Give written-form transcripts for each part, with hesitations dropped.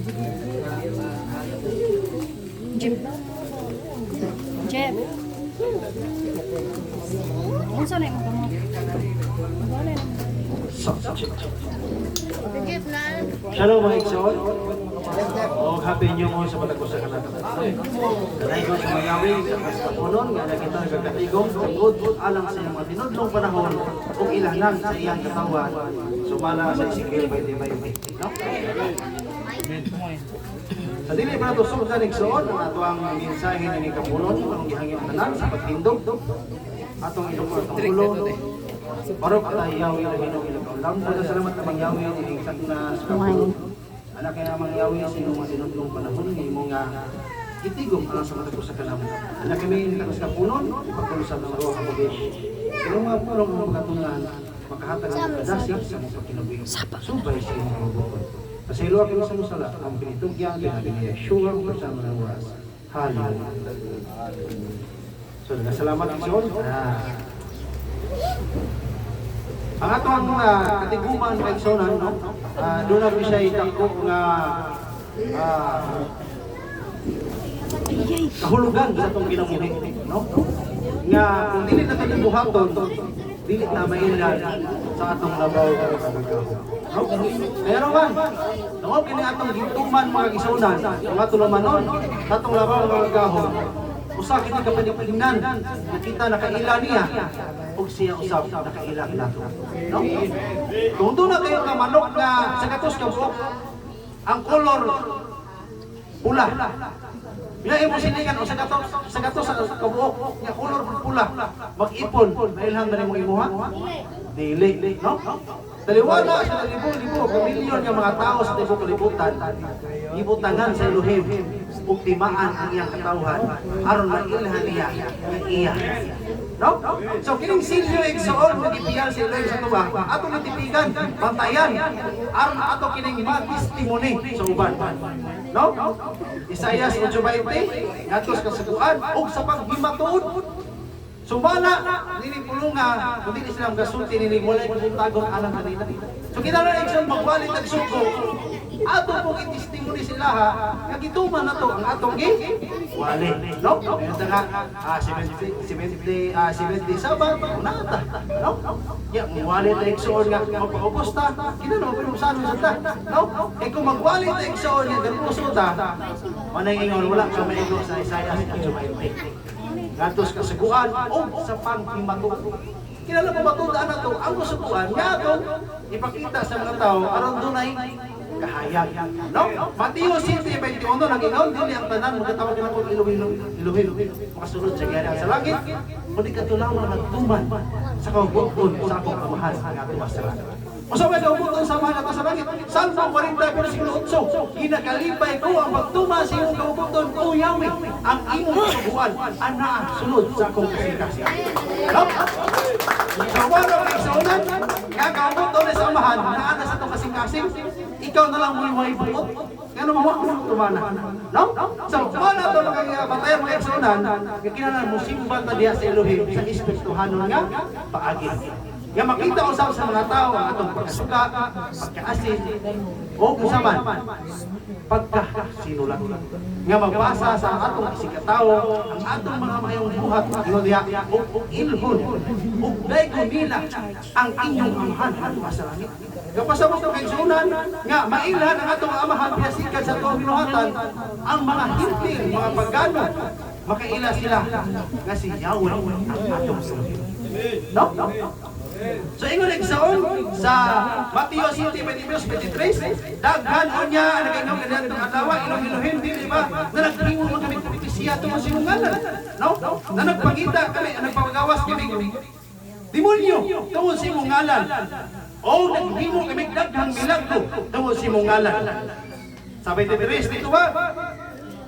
Jeep. Jeep. Unsa na mo kamo? Wala na. Shalom mga igsoon. O happy new moon sa patagos sa kanata. Kanay ko sa mayawi sa kastapunon nga nakita nagkatigong tungod alang sa mga tinudlong panahon kung ilanan sa iyang katawan. Sumala sa Ezekiel 20:20. No? Sa dili pa nato sugdan igsoon ang ato ang mensahe ni Kapunon ang gihangin tanan sa pagtindog atong ilong ulo. Para patayaw ila hinong ilang lang. Salamat na mangyawi ini sa na sa Kapunon. Anak kaya mangyawi sino mga tinudlong panahon ni mo nga itigom alang sa matagos sa kanamo. Anak kami ni sa Kapunon pagkulusad ng roha mo din. Pero mga pulong mga katunan makahatag ang kadasig sa mga kinabuhi. Subay sa mga bukod. Kasi luwa kami sa musala, ang pinitugyan, pinabi ni Yeshua, kasama ng oras. Hallelujah. So, nagkasalamat ang Sion. Ang atong katiguman kay Sionan, no? Doon na siya itako nga kahulugan sa itong ginamuhi, no? Nga, kung dili na ito buhaton, dili na mailan sa atong labaw ng kagagawa. Kaya naman, nangol kini atong gintuman mga Isunan, mga tulumanon, atong labaw ng kagagawa. Usa kini kapanipignan, nakita nakaila niya, ug siya usab nakaila nato. No? Kung doon na kayo nga manok nga sa gatos ka buok, ang kolor pula. Bila imo siningan o sa gatos sa kabuok nga kolor pula, mag-ipon, mailhan ba nimo imuha? Dili, no? Daliwala sa libo-libo, pamilyon ng mga tao sa tibok kalibutan, ibutangan sa Elohim, ug timaan ang iyang katawhan, aron mailhan niya ang iya. No? So kining silyo igsoon nga gipiyal sa Elohim sa tuba, ato natipigan, bantayan, aron ato kining ma-testimony sa uban. No? Isaias 8:20, ngatos kasaguan, ug sa paghimatuod. Sumala, nini pulunga, kung di silang gasulti, nini walay pagpuntagon alang kanina. So kita na ikson magwalit at suko, ato pong i-testimony sila ha, nagituman na to ang atong wali. No? Ngayon na nga, 70 sabat, unata. No? Yan, magwalit at ikson nga, magpaupusta, kita na mapinusan mo sa ta. No? E kung magwalit at ikson nga, galuso ta, manay ingon, wala ka maigo sa Isaias at Jumaite. Ngatos kasaguan o sa panghimato. Kilala mo matundaan na ito, ang kasuguan nga ito ipakita sa mga tao aron dunay kahayag. No? Mateo 7:21 nag-ingon, dili ang tanan magkatawag na kung iluhin. Makasunod sa giyari sa langit, kundi katulaw na nagtuman sa kaubuton sa akong kamahal nga tumasaran. Usa may kaubuton sa mahal na sa langit, Salmo 40:8, ginakalipay ko ang pagtuma sa iyong kaubuton, O Yahweh, ang imong kasuguan, ana sunod sa akong kasing-kasing. No? Sa wala kay saunan, nga kaubuton sa amahan, naana sa itong kasing-kasing, ikaw na lang may buot. Ngano mo tumana. No? So, wala ito mga batayan mga saunan, kinahanglan mo simba ta diha sa Elohim sa espirituhanon nga paagi. Nga makita usab sa mga tao ang atong pagkasuka, pagkaasin, o kusaman, pagkasinulat. Nga magbasa sa atong isikatawo, ang atong mga mayong buhat, inodya, o ilhon, o daygon nila ang inyong amahan hanggang sa langit. Kapasabot ng kaigsunan, nga mailhan ang atong amahan, piyasikan sa atong binuhatan, ang mga hintil, mga pagano, makaila sila, nga si Yahweh ang atong sangin. No? So ingon igsoon sa Mateo 7:23, daghan unya nagainom kadtong adlaw ilong Elohim dili ba na naghimo man kami propesya tungod sa imong ngalan. No? Na nagpangita kami nagpagawas kami demonyo tungod sa imong ngalan. O naghimo kami daghang milagro tungod sa imong ngalan. Sabi ni Teres dito ba?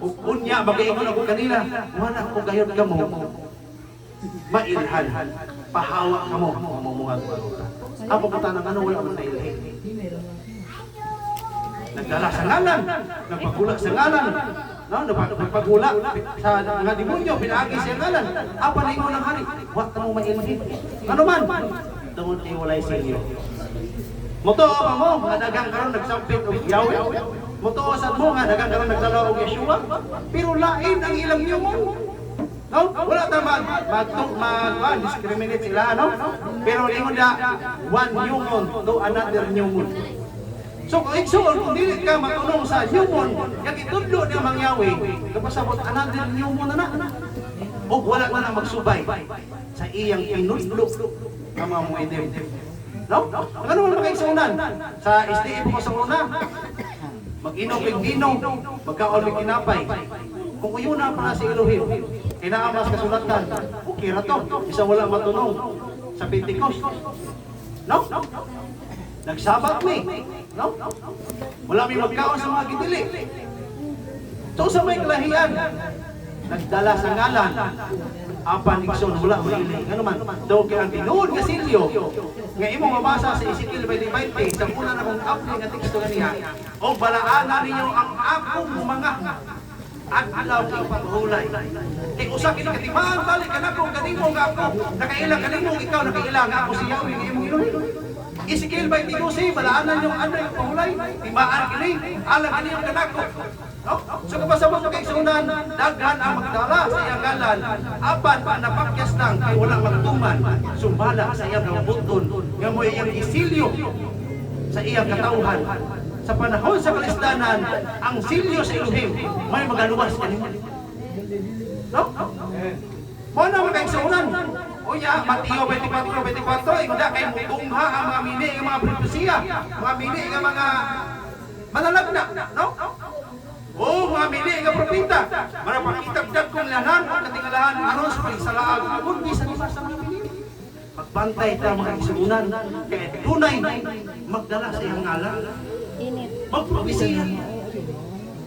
Ug unya magaingon ako kanila, wala ko gayud kamo. Mailhan, pahawa ka mo, mamumuhat mo. Ang pupunta ng ano, wala mo na ilhin. Nagdala sa ngalan, nagpagulak sa ngalan, no? Nagpagulak sa mga demonyo, pinagi sa ngalan. Apa na ingon ng hari, wala mo mailhin. Ano man, tungod ay walay sa inyo. Mutuo mo nga dagang karon nagsampit og Yahweh. Mutuosan mo nga dagang karon nagdala og Yeshua. Pero lain ang ilang nyumon. No? Wala ta discriminate sila, no? Pero ingon da one nyumon to another nyumon. So kung igsuon, kung dili ka matunong sa nyumon, kag itudlo niya mang Yahweh, kapasabot another nyumon na. O wala na magsubay sa iyang pinudlo ang mga muedim. No? Ang ano naman kaigsuunan? Sa SDE po sa una, mag-inom bigdino, magkaon may kinapay. Kung uyo na para si Elohim, kinaamas kasulatan, okay ra to, isa wala matunong sa Pentecost. No? Nagsabat mi. No? Wala may magkaon sa mga gidili. So sa may kalahian, nagdala sa ngalan, apan igsoon wala maili. Ano man, daw kay ang tinuod nga silyo, nga imong mabasa sa Ezekiel 20:20, sa una na kong apli nga teksto kaniya, o balaanan ninyo ang akong mga adlaw ng paghulay. Kay usa kini katimaan balik kanako kanimo nga ako, nakailang kanimo ikaw nakailang ako si Yahweh nga imong Elohim. Ezekiel 20:12, balaanan yung adlaw ng paghulay, timaan kini, alam kini yung kanako. No? So kapasabot mo kay sunan, daghan ang magdala sa iyang ngalan, apan napakyas lang kay walang magtuman, sumbala sa iyang nabuton, nga mo iyang isilyo sa iyang katawhan. Sa panahon sa kalisdanan, ang silyo sa Elohim may magaluwas kanimo. No? Mo na mo kay sunan. Unya, Mateo 24:24, inda kay mutungha ang mga mini nga mga propesiya, mga mini nga mga manalagna, no? Oh, mga mili nga propeta, manapakitagdag kong lahan ang katingalahan aron sa pagsalaag. Kung bisan sa mga mili, magbantay ta mga igsuunan, kaya tunay magdala sa iyang ngalan. Init. Magpropesiya.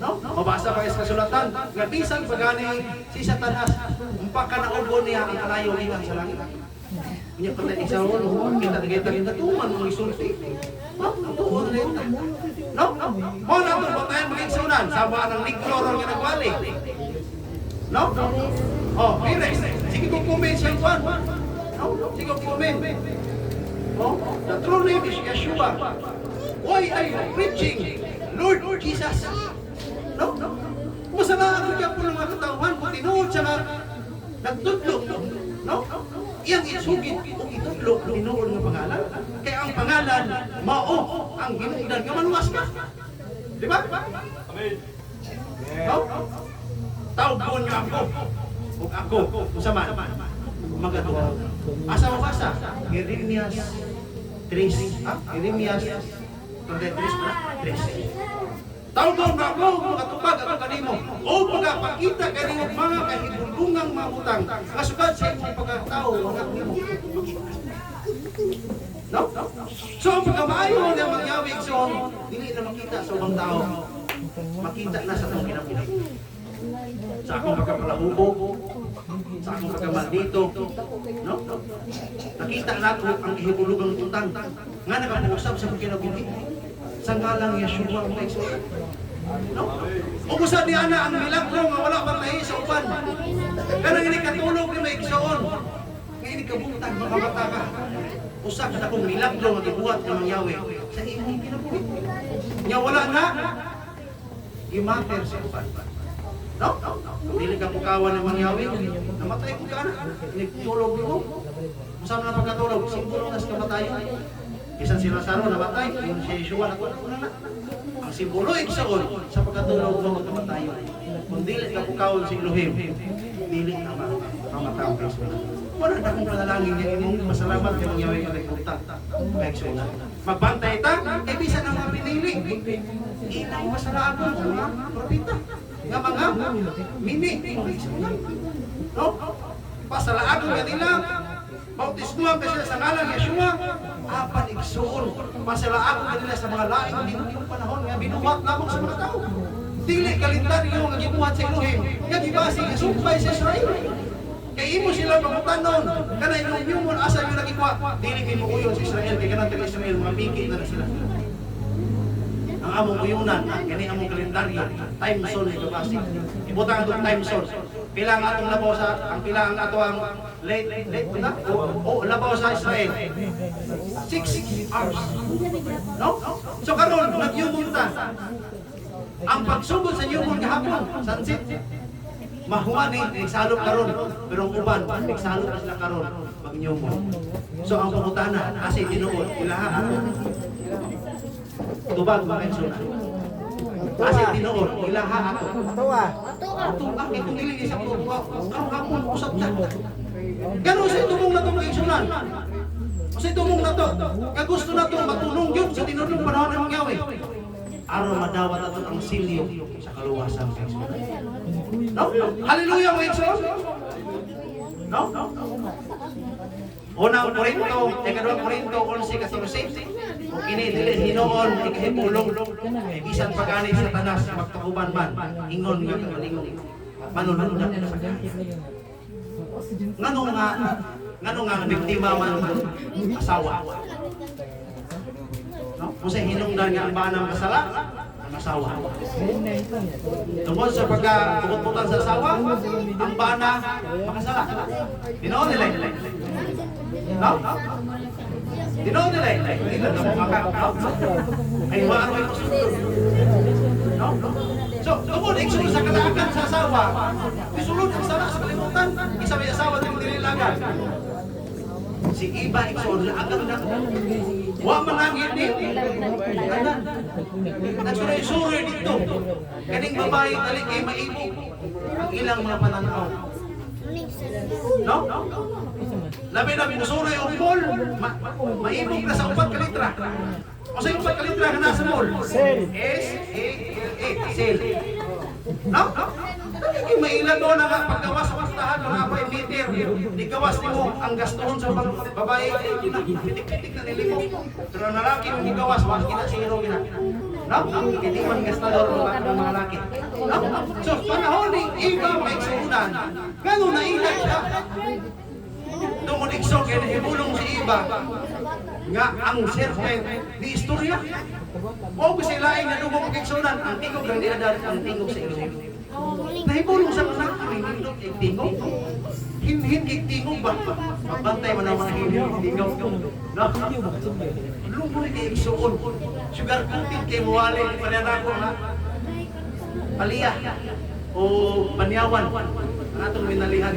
No? Mabasa pa sa kasulatan, nga bisan pagani si Satanas, umpaka na ubo niya ang kalayo iwan sa langit. Niya pala isaon, kita tuman mga isulti. No? Tuon na ito. No? Mo na ito, batayan mag-igsunan. Sama ng Nigloro nga nagwali. No? Oh, Pires. Sige kong comment siya kwan. No? Sige kong comment. Oh, the true name is Yeshua. Why are you preaching? Lord Jesus. No? Masalaan ko kaya po ng mga katauhan kung tinuod siya na nagtudlo. No? Iyang isugit o itudlo tinuod ng pangalan. Kaya ang pangalan, mao ang hinungdan nga maluwas ka. Di ba? Amen. No? Tawgon nga ako. O ako, usaman. Magaduha. Asa mabasa? Jeremias 3. Jeremias 33:3. Tawgon nga ako, makatupag ako kanimo. O pagkapakita kanimo mga kahibulungang mamutang. Kasugad sa imong pagkatao, mga nimo. No? So, ang pagkamaayo ng mga Yahweh, so, dili na makita sa ubang tao. Makita na sa itong kinapinap. Sa akong pagkapalahubo, sa akong pagkamaldito, no? Nakita nato ang ihibulugang utang. Nga nakapuusap sa mga kinapinap. Sa ngalang Yeshua ang kaigsuon. No? O kung saan niya na ang milagro nga wala pa tayo sa upan. Kanang ini katulog ni may igsuon. Nga ini kabuntag, makamata ka. Usa ka na kong milagro nga gibuhat ng Yahweh sa imong kinabuhi. Nga wala na, i-matter sa upan. No? Kung dili ka pukawan ng mga Yahweh, namatay ko ka na. Nagtulog mo. Masama na pagkatulog, simbolo na sa kamatayon. Isang si Lazaro namatay, yung si Yeshua na. Ang simbolo igsuon sa pagkatulog ng mga kamatayon. Kung dili ka pukawan si Elohim, dili na mamatang Kristo. Wala na akong panalangin niya imong masalamat kay mga Yahweh kalikutan. Kaigsuon. Magbantay ta, kay bisan ang mga pinili. Inang masalaan mo sa mga propeta. Nga mga mini. No? Pasalaan ko kanila. Bautismuhan ka sila sa ngalan ni Yeshua. Apan igsuon. Pasalaan ko kanila sa mga laing binutong panahon nga binuhat lamang sa mga tao. Dili kalendaryo nga gibuhat sa Elohim. Nga gibase nga sumpay sa Israel. Kay imo sila pangutanon. Kanay yung mo asa yung nagikuha. Dili kay muuyon sa Israel. Kay kanang taga Israel mga biki na sila. Ang among uyunan, kani among kalendaryo, time zone ito kasi. Ibutang itong time zone. Pila ang atong labaw sa ang pila ang ato ang late na labaw sa Israel. 6 hours. No? So karon nagyumon ta. Ang pagsugod sa yumon gahapon, sunset. Mahuman nagsalop karon, pero ang uban nagsalop na sila karon magnyumon. So ang pangutana kasi tinuod ilaha ato. Tubag ba kayo suna? Kasi tinuod ilaha ato. Ato bakit kung dili sa tuwa, karong hapon usab na. Ganun sa tumong na itong kaigsunan. Kasi tumong na to, kagusto na to matulong yun sa tinunong panahon ng mangyawi. Araw madawat ato ang silyo sa kaluwasan kaigsunan. No? Hallelujah, mga igsoon! No? Unang Korinto, ikadawang Korinto, 11:14. Kung kini dili hinoon ikahibulong bisan pagani sa tanas magtukuban man ingon nga kamalingong manunundak sa kanya. Ngano nga biktima man asawa. No? Kung sa hinungdan nga ang banang kasala, ang asawa. Tungkol sa pagkabubutan sa asawa, ang bana makasala. Dinoon nila. No? Dinoon nila. Hindi na ito makakakaw. Ay maaro ito sunod. No? So, tungkol iksunod sa kalaakan sa asawa, isulod ang sala sa kalimutan, isa may asawa din dinilagan. Si Iba iksunod na agad na. Wa manangin din. Nagsuray-suray dito. Kaning babae tali kay maibo. Ang ilang mga pananaw. No? Labi na binusuray o mall. Maibog na sa 4 kalitra. O sa 4 kalitra na nasa mall. S-A-L-A. Sale. No? Hindi mailan doon na paggawas sa pastahan, mga 5 meter. Di gawas mo ang gastuhon sa babae. Pitik-pitik na nilimok. Pero ang lalaki mong igawas, wala kinasiro gina. No? Hindi man gastador ng mga lalaki. No? So, panahon ni Iba may suunan. Ganun na ilan siya. Tungkol iksog, hibulong si Iba. Nga ang serpent ni istorya. O kasi laing na dugong kiksunan, ang tingog lang niadal ang tingog sa ilong. Nahibulong sa mga nindot ang tingog. Hindi tingog ba? Magbantay mo naman ang hindi tingog. No? Lumuli kay iksuon. Sugar coating kay muwali, pananako ha. Paliyah o panyawan ang atong minalihan.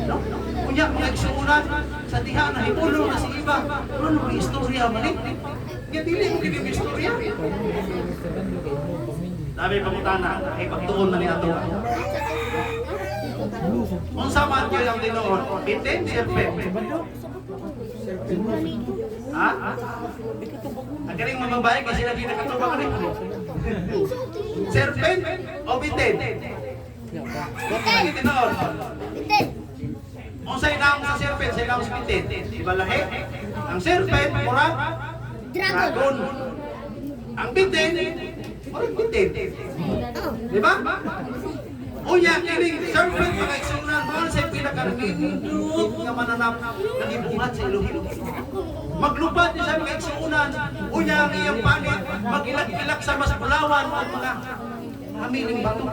No? Kunya mga iksuunan sa diha na hibulong na si Iba. Ano may istorya malit? Kaya dili mo kini istorya. Sabi pangutana, ay pagtuon na ni ato. Unsa man gyud ang tinuod? Bitin serpent. Ha? Ang galing mga babae kasi sila ginakatubang rin. Serpent o bitin? Bitin. Tinuod. Bitin. Unsay naong sa serpent, sa naong sa bitin? Diba lahi? Ang serpent, mura? Dragon. Ang bitin, mura bitin. Diba? Unya, kining serpent, mga iksunan, mga sa pinakanindut nga mananap ng ibuhat sa Elohim. Maglupad niya sa mga iksunan, unya ang iyang panit, mag-ilak-ilak sa mas pulawan at mga hamiling bato.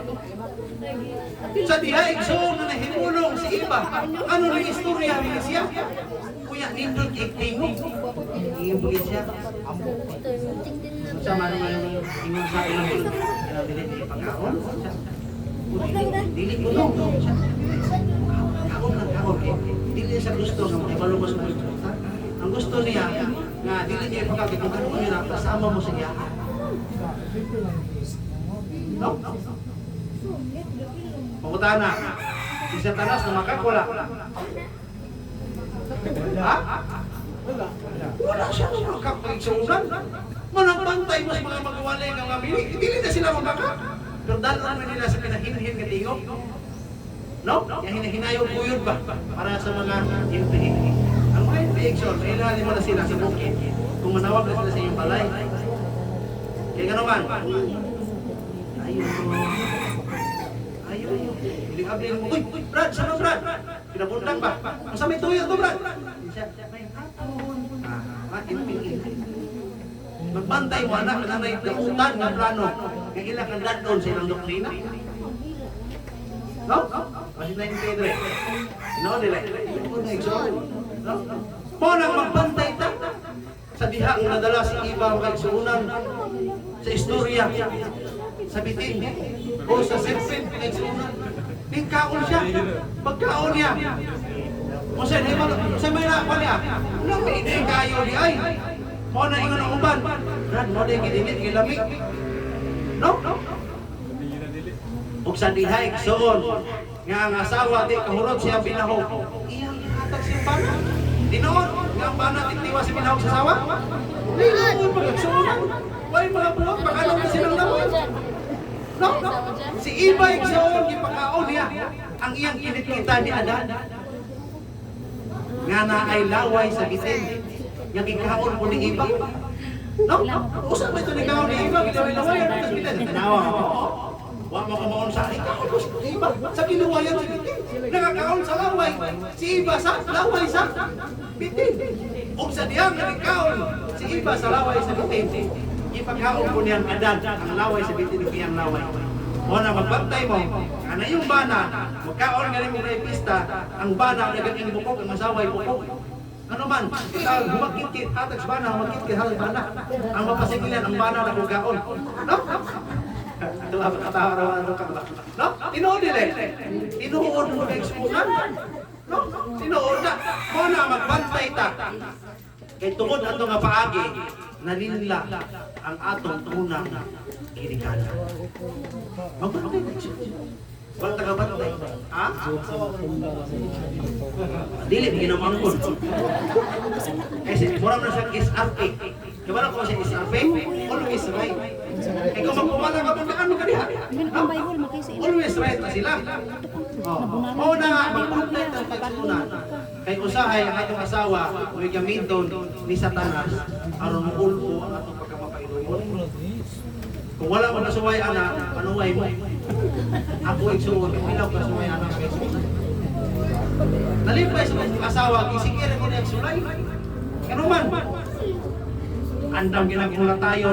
Sa diha igsoon na nahimulong si Iba. Ano rin istorya niya siya? Kuya nindot iktingog. Iibugin siya. Sa man yung ingon sa ilang dili ni pagkaon. Dili ko siya. Kaon na kaon. Dili sa gusto sa mga balong sa gusto. Ang gusto niya nga dili niya pagkakita mo niya kasama mo siya. No? Pangutana, si Satanas na makakwala. Ha? Wala siya makapagsuunan. Manang-bantay mo sa mga magawalay ng mga mili. Hindi na sila magkaka. Pero dalan mo nila sa pinahinhin ka tingog. No? Yung hinahinayong buyod ba? Para sa mga hinhin. Ang mga infection, ilalim mo na sila sa bukid. Kung manawag na sila sa iyong balay. Kaya gano'n man. Ayun. Hindi ka bilang mo, uy, Brad, sama Brad. Pinabundang ba? Masa may tuyo to, Brad? May hapon. Magbantay mo, anak, na may damutan ng plano. Kaya ilang ang doon sa ilang doktrina. No? No? Kasi na yung Pedro. No, nila. No? Mo nang magbantay ta sa diha nga nadala si Iba kay suunan sa istorya sa bitin o sa serpent kay suunan. Tingkaon siya. Pagkaon niya. O sa may nakwa niya. Ano may hindi kayo di ay? Mo na ingon ang uban. Brad, mo na gidilit gilamig. No? Ug sa dihay igsoon nga ang asawa di kahurot siya binahog. Iyang hatag siya bana. Dinoon nga ang bana titiwa si binahog sa asawa. Dinoon pagigsoon. Why mga buwag pakanong na silang lawan. No? Si Iba igsoon gipakaon niya ang iyang kinikita ni Adan. Nga na ay laway sa bitin. Nga gikaon mo ni Iba. No? Usap ba ito ni kaon ni Iba? Gilaway-laway ang sa bitin. Tanawa ako. Huwag mo kamaon sa ikaon mo si Iba. Sa kiluwayan sa bitin. Nakakaon sa laway. Si Iba sa laway sa bitin. O sa diyang nagkaon si Iba sa laway sa bitin. Ipagkaon ko niyang Adan ang laway sa bitin ng iyang laway. O na magbantay mo, ana yung bana, magkaon nga rin mo na pista, ang bana naging bukog, ang masaway bukog. Ano man, humakit-kit, atags bana, humakit-kit halang bana. Ang mapasigilan, ang bana na kugaon. No? Ito ang kataharawan ng kakla. No? Tinuod nila. Tinuod mo na ekspunan. No? Tinuod na. Mo na magbantay ta. Kay tungod ato nga paagi, nalinla ang atong tunang kinikala. Magbantay na ekspunan. Walang taga-bantay. Ha? Dili, ginamangkon. Kasi murang na siya SRP. Kaya ko siya SRP, always right. Kaya kung magpumala ka mong ano ka diha? Always right na sila. Oo na nga, mag-content ang pagsunan. Kay usahay ang atong asawa, may gamiton ni Satanas, aron mo ulpo ang atong pagkamapainuyon. Kung wala mo nasuway anak, panuway mo. Ako igsuon, pilaw ka suway anak kay suway. Nalipay sa mga asawa, isikir ko na yung sulay. Ano man? Andam ginagmula tayo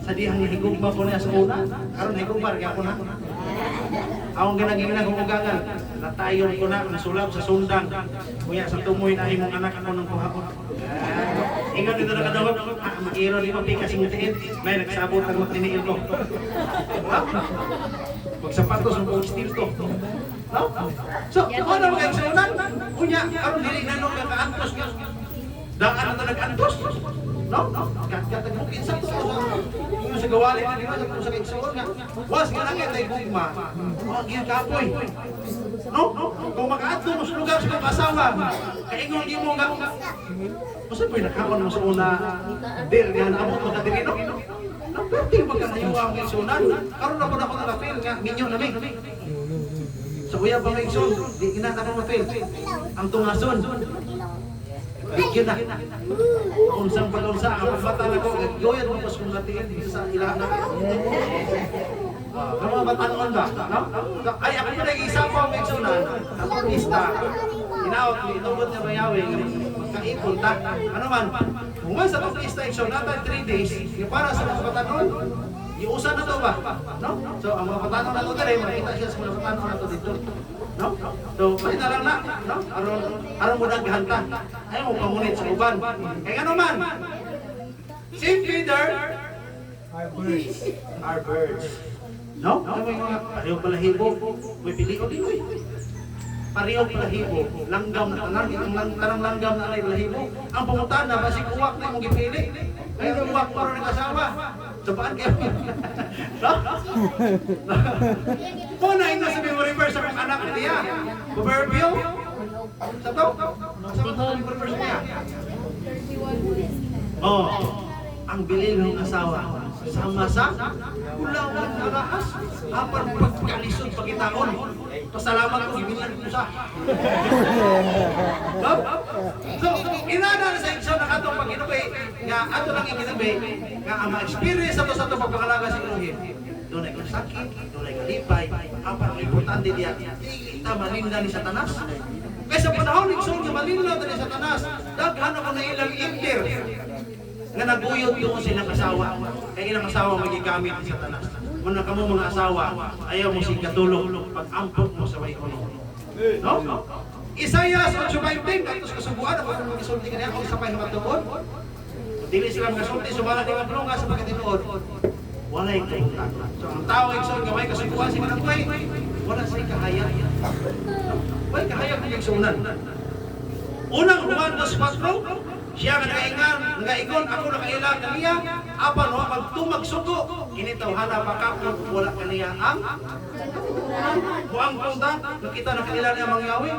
sa dihang higugma ko niya sa una. Karon higugma, kaya ko na. Akong ginagumugangan, natayon ko na, nasulab sa sundang. Kuya, sa tumoy na imong anak ako ng kuha ko. Ingat dito na kadawag, mag-iro di pa pikas yung tiin, may nagsabot ang matiniil ko. Magsapatos ng buong steel to. So, ako na mga eksunan, kunya, karon dili na nung naka-antos nga. Daan na nag-antos. No? Katagbukin sa to. Yung sa gawali na nila, sa eksunan nga. Was nga lang yung gugma. Ang iyong kapoy. No? Kung maka-antos mo sa lugar sa mga asawa, kaingon di mo nga. Masa po yung nakakon mo sa una, dir nga naabot mo ka diri, no? Pero di magkanayawa ang eksunan. Karon na po na ako na-feel nga, minyo na may. Sa kuya pa may eksun, di kinata ko ma-feel. Ang tungason. Bigyan na. Unsang pag-unsa, ang pagbata na ko, goyan mo pas kung natiin sa ilahan na. Ang mga batanon ba? No? Ay, ako na nag-isa po ang eksunan. Ang pag-ista. Inaot, itubot niya mayawi. Magkaipon ta. Ano man? Kung sa pag-ista eksun, natin 3 days, yung para sa mga batanon, iusan na to ba? No? So, ang mga batanon na to dere, makita siya sa mga batanon na to dito. No? So, makita lang na. No? Aron mo naghanta. Ayaw mo pamunit sa uban. Kaya ano man? Simply there are birds. No? Ano may mga parehong balahibo? May piliho din. Parehong balahibo. Langgam na tanan. Itong tanang langgam na alay balahibo. Ang pangutana, basig uwak na yung gipili. Kaya uwak pa rin nag-asawa. Sabaan kayo. No? Kung na ito sabi mo reverse sa anak niya. Proverbio? Sa to? Sa mga reverse niya. Oh, ang bilil ng asawa. Sama sa ulawan na rahas. Apan pagkalisod pagkitaon. Pasalamat ko ibilan ko sa. So, inana na sa ikson na atong pag-inubay, nga ato lang ikinubay, nga ang ma-experience ato sa itong pagpakalaga sa iluhin. Doon ay kasakit, doon ay kalipay, apan ang importante diya, kita malinda ni Satanas. Kaya sa panahon ni ikson, malinda ni Satanas, daghan ako na ilang inter, nga naguyod doon silang asawa, kaya ilang asawa magigamit ni Satanas. muna kamo mga asawa, ayaw mo si katulong pag-ampot mo sa way kuno. No? Isaiah 8:20 katos kasubuan ako ang magisulti kaniya kung isa pa yung matuod. Dili sila magasulti sumala di mabrunga sa pagkatinuod. Walay kahintang. So ang tao igsoon nga way kasubuan si kanang way, wala say kahaya. Way kahaya kung igsuunan. Unang Juan 2:4, siya nga nagaingon ako nakailang kaniya, apan wa magtumag sugo, initawhana makakot wala kaniya ang buang punta, nakita na kanila niya mangyawi.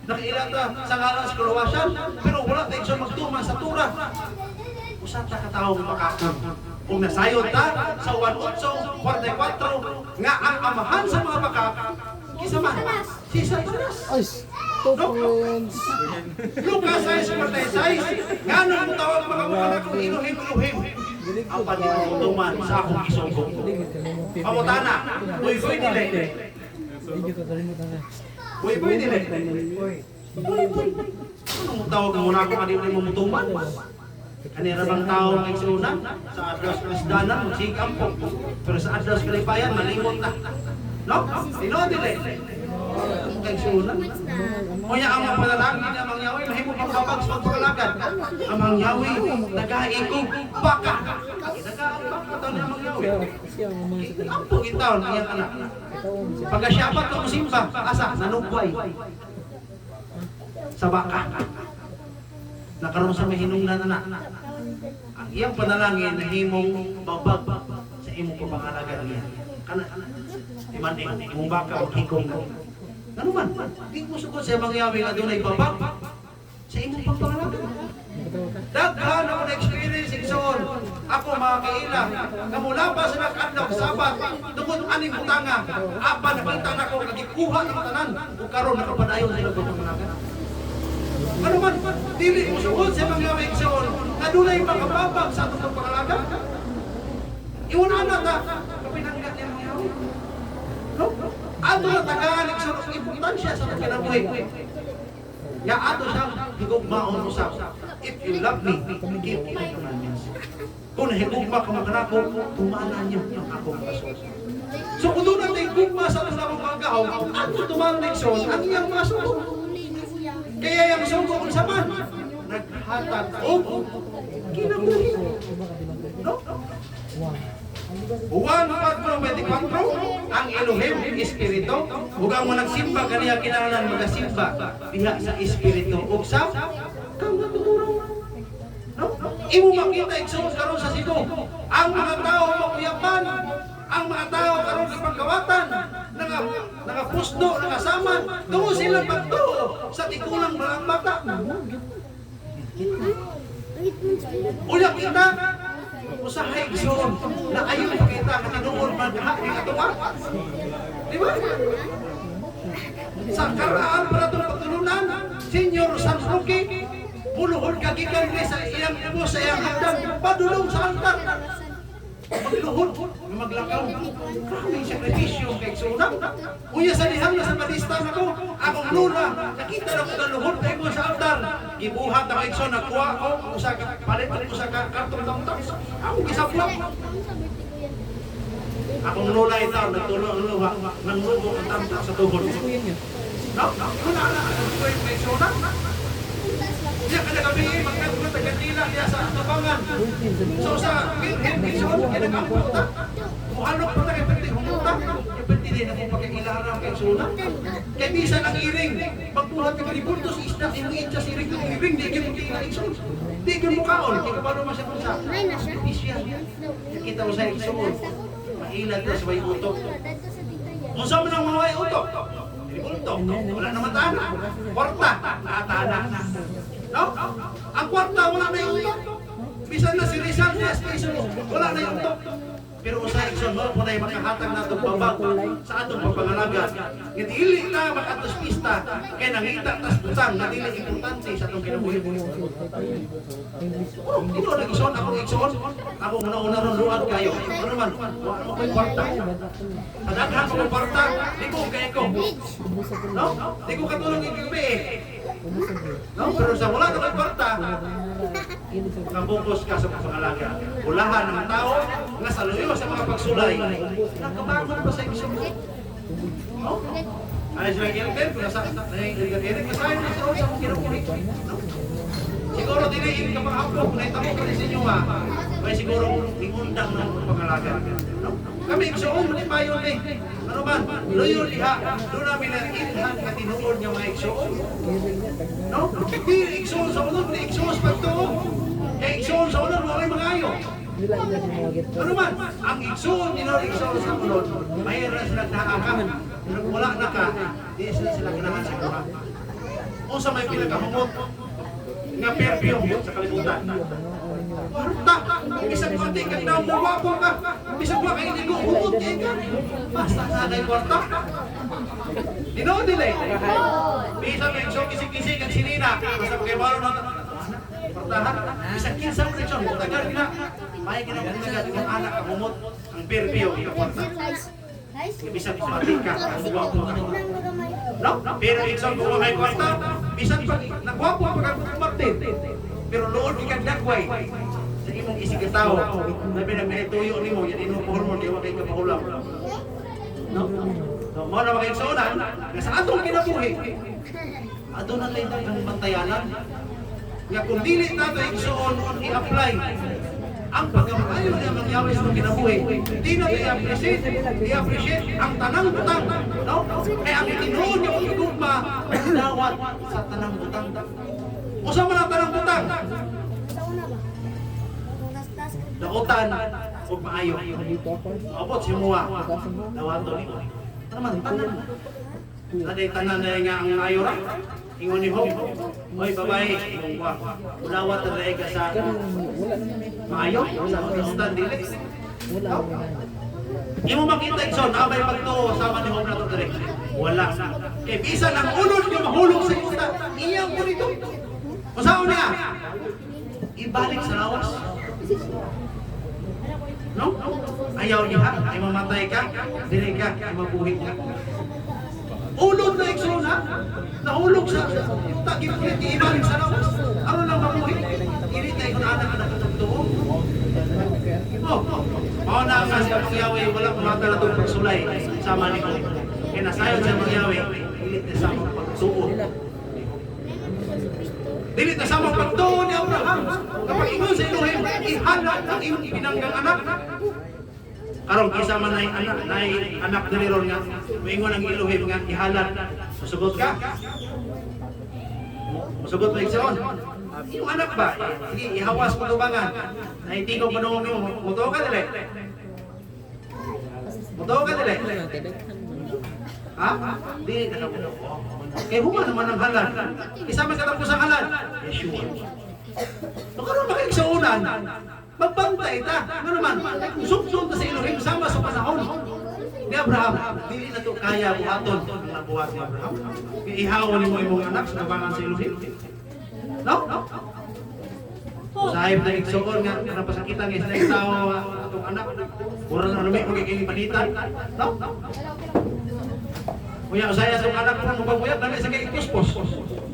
Nakailan ta sa ngalan sa kalawasan, pero wala tayo siya magtumang sa tura. Usap na katawang makakot. Kung nasayod ta sa 1:8:44 nga ang amahan sa mga makakot, kisama si Satanas. Ay, 2 points. Lucas 6:46, ngano mo tawag mga mga kung iluhim-iluhim. Apan di mo tuman sa akong isugong. Pamutana, boy nila. Boy nila. Ano mo tawag mo na ako kanina mo mutuman? Kanina bang tao ng sunan? Sa adras krisdanan, magsigam po. Pero sa adras kalipayan, malimot na. No? Sino nila? Kay sunan. Kuya ang mga panalangin na mangyawi, mahimo pang babag sa pagpalagad. Ang mangyawi, nag-aigog, baka. Nag-aigog, taon na mangyawi. Ampong itaon, iyang anak. Pagkasyapat ko musimba, asa, nanugway. Sa baka. Nakaroon sa mahinungdan na. Ang iyang panalangin, nahimong babag sa imong pagpangalaga niya. Imong baka, maghigong na. Ano man? Di mo sugod sa mangyawi nga doon ay babag sa imong pagpangalaga. Daghan ako na-experience igsoon. Ako mga kailang, na mula pa sa nag-adlaw sabat, tungkol aning butanga, apa nakita na ko, nagikuha ng tanan, kung karoon nakapadayon sa ilang pagpangalaga. Ano man, dili mo sugod sa mangyawi igsoon, na doon ay makababag sa atong pagpangalaga. Iwanan na ta, kapinanggat niya mangyawi. No? Ato na tagaan igsoon, importansya sa mga kinabuhi. Ya ato siya higugmaon usap. If you love me, keep my commandments. Kung nahigugma ka mga ko, tumanan niyo ang akong kasos. So kung doon natin higugma sa atong akong pagkahaw, ato tumanan igsoon ang iyang mga sugo. Kaya yung sugo kung saman, naghatag o kinabuhi. No? Juan 4:24, ang Elohim, Espiritu, huwag mo nagsimba, kaniya kinahanglan magasimba diha sa Espiritu, ug sa kamatuturan. No? Imo makita igsoon karon sa Cebu, ang mga tao makuyapan, ang mga tao karon sa pagkawatan, nangapusdo, nangasaman, tungo silang pagtuo sa tikulang mga bata. Uyak kita, usahay igsoon na ayon pakita nga tinuod maghapi katuwa. Di ba? Sa karaan para itong pagtulunan, Senyor San Roque, buluhod kagikan ni sa iyang ibo sa iyang hagdan, padulong sa altar. Magluhod, maglakaw. Maraming sakripisyo kay Sunang. Uya sa liham na sa balista na ko, akong lula, nakita na ko galuhod kay ko sa altar. Gibuhat na kay Sun, nakuha ko, palit ko sa kartong tamtak. Akong gisablak. Akong lula ito, nagtulong ang luha, nang lubo ang tamtak sa tuhod. No? Kuna na, akong kay Sunang. Diya ka nagabi, magkagulot ang kandila niya sa tabangan. So sa Wilson, kinagapunta. Muhalok pa na kay Pwede humuta. Kaya Pwede din ako pagkakilarang kay Suna. Kaya bisan ang iring, magbuhat ka kalibultos, isda, imuin siya si iring ng iring, di kayo puti na Ison. Di kayo mukaon, di ka paano masya kung sa. Isya. Kita mo sa Ison. Mailag na sa may utok. Kung saan mo nang mga may utok? Bulto, wala naman tana. Kwarta, nakatana. No? Ang kwarta, wala na yung utok. Bisan na si Rizal, wala na yung utok. Pero usay Ikson mo, kung na yung makahatag na itong babag sa atong pagpangalaga. Hindi na makatos pista, kaya nangita tas butang, na dili importante sa atong kinabuhi. Ito na Ikson, akong Ikson, akong una-una ron luad kayo. Ano man, wala mo kong kwarta. Kadaghan mo kong kwarta, di ko kaya ko. No? Di ko katulong yung gabi eh. No, pero sa wala na kwarta, nakapokus ka sa pangalaga. Ulahan ng tao nga sa luyo sa mga pagsulay. Nakabago pa sa isip. No? Ano sila kaya kung nasa nangyayarin kasaya na sa mga kinukulit. Siguro diniin ka mga haplo kung naitamo ka rin sa inyo ha. May siguro ingundang ng pangalaga. No? Kami gusto kong malipayon eh. Ano man, luyo liha. Doon namin na ilhan ka tinuod ng mga igsoon. No? Hindi igsoon sa unod, hindi igsoon sa pagtuo. Eh igsoon sa unod, wala mga ayo. Ano man, ang igsoon, igsoon sa unod, mayroon sila naakam. Wala na ka, di sila ganahan sa kuha. O sa may pinagkamumot, nga perfume sa kalibutan. Isang pati ka daw, buwapo ka. Isang pa kayo nigo, humot kayo ka. Basta na na yung kwarta. Dinoon nila eh. Bisa may isang kisig-kisig ang sinina. Basta kayo baro na kwartahan. Isang kinsa mo rin siya. Tagal na. May ginagawa ng anak ang humot. Ang perfume, yung kwarta. Bisa pati ka. Buwapo ka. No? Pero isang kung may kwarta, bisan pa, nagwapo pa kang Martin. Pero loon ikang dagway. Sa imong isigataw, na pinagnaituyo ni mo, yan inong hormone, di ba kayo kapahulam. No? So, mga na makiksonan, sa atong kinabuhi, ato na tayo ng bantayanan. Nga kung dili nato iksoon, i-apply ang pagkamakayo niya mangyawin sa kinabuhi. Di na i-appreciate ang tanang butang. No? Kaya ang tinuod niya pagkagugma, dawat sa tanang butang. Usa man ang tanang butang? Dautan o maayo. Abot si Mua. Dawato ni. Ano man, tanan. Naday tanan na nga ang maayo ra. Ingon ni Hope. Oy, babae, ingon ko. Ulawat na ka sa maayo. Sa stand dili. Imo makita ikson, abay pagtuo sama ni Hope na to dire. Wala. Kay bisan ang ulod nga mahulog sa isda. Iyang ko nito. Usaon niya. Ibalik sa lawas. No? Ayaw niya, ay mamatay ka, dili ka, ay mabuhi ka. Ulod na iksona, nahulog sa tagipulit, ibalik sa lawas. Ano lang mabuhi? Initay ko na anak na katagtuo. Mao na nga sa Mangyawe, walang kumata na itong pagsulay sama ni ko. Kaya nasayon sa Mangyawe, ilit na sa pagtuo. Dili na sama pagtuo ni Abraham. Kapag ingon sa Elohim, ihalad ang iyong ibinanggang anak. Karong isa man na anak dili ron nga, moingon ang Elohim nga ihalad. Masugot ka? Masugot ba ikson? Yung anak ba? Sige, ihawas mo tubangan. Naitigaw pa noong mo. Mutuo ka dili? Mutuo ka dili? Ha? Dili ka na mutuo. Kaya human naman ang halal. Isama ka tapos ang halal. Yeshua. So karoon ba kayo sa unan? Magbantay ta. Ano naman? Sumsum ta sa Elohim sama sa panahon. Ni Abraham, dili na to kaya buhaton ang nabuhat ni Abraham. Ihawan ni mo imong anak sa tabangan sa Elohim. No? Sahib na igsoon nga napasakitan nga sa tao atong anak. Mura na lumik magiging panitan. No? Kuya usaya sa anak ko nung pagbuyak dali sa kay puspos.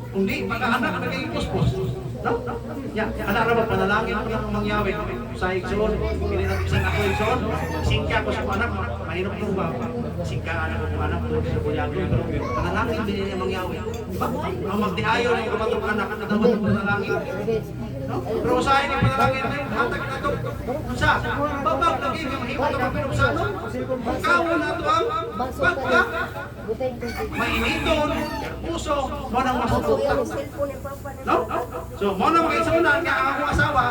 Kundi pagka-anak na kay puspos. No? Ya, anak ra panalangin ko ang mangyawi. Sa igsoon, pili na isang ako igsoon. Singka ko sa anak, mahirap ko ba? Singka anak ko anak ko sa buyag ko. Panalangin din niya mangyawi. Di ba? Ang magdiayo ng kabatong anak at dapat panalangin. No? Pero usahin yung panalangin na yung hatag na ito. Unsa? Babag lagi nga mahimot ang pinusano. Kawo na ito ang pagka. Mainiton, puso, mo nang masututan. No? So, mo na makisunan nga ang akong asawa.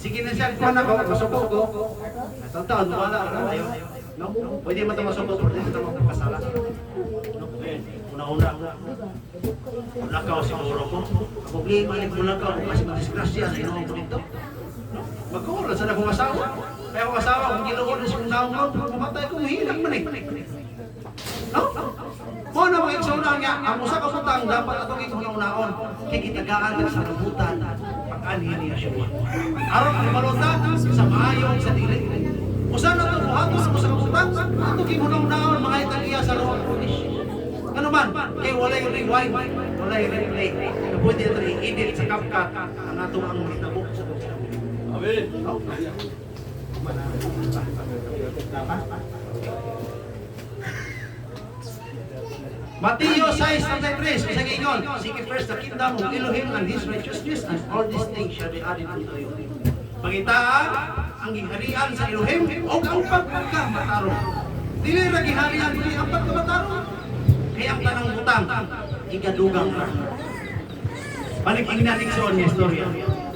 Sige na siya, kuha na ko, masupot ko. Taon, wala na tayo. No? Pwede mo ito masupot, pwede mo ito magpapasala. Una-una. Mulakaw siguro ko. Ang problema ni mulakaw kasi madisgrasya sa inuong ko dito. Magkura sa akong asawa. Kaya akong asawa, kung ginuon sa kong naong ko, mamatay ko, hilang man eh. No? Mo na mga igsoon nga, ang usa ka butang dapat atong igsoon kay gitagaan ka sa kabutan pag-anhi ni Yeshua. Aron ang balutan sa maayong sa dili. Usa na to buhaton sa usa ka butang, ato gimunaon mga italiya sa Roman British. Ano man, kay walay rewind, walay replay. Na pwede ito i-edit sa CapCut ang atong ang hitabo sa pagkakita. Amen. Mateo 6:33, sa ingon, seek first the kingdom of Elohim and His righteousness, and all these things shall be added unto you. Pangitaan ang giharian sa Elohim o ang pagpagkamataro. Dili ra giharian dili ang pagkamataro. Kaya ang tanang butang, ikadugang na. Panig-ing nanikson niya istorya.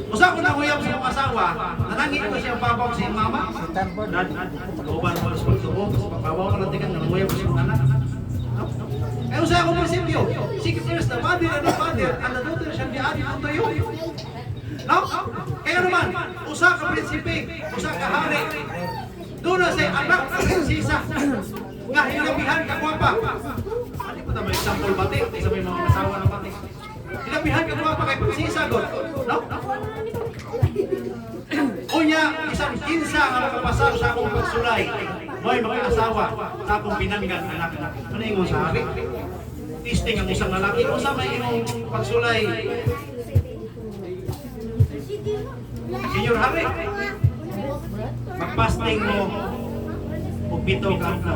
Usa ko na huyang sa mga asawa, nanangin ko siya babak sa mama. Pag-uban ko sa pagtubo, pagbabaw ko natin ang huyang ko sa anak. Kaya usa ko prinsipyo, seek first the mother and the father, and the daughter shall be added unto you. No? Kaya naman, usa ka prinsipe, usa ka hari. Doon na say anak ng prinsesa, nga hinabihan ka gwapa. Ano ko na may example bati, sa may mga asawa ng bati. Hinabihan ka gwapa kay prinsesa, God. No? Unya, isang kinsa nga makapasal sa akong pagsulay. Mo'y mga asawa sa akong pinanggan anak. Ano yung sa hari? Testing ang isang lalaki. O sa may imong pagsulay. Senior hari, magpasting mo o pito ka na.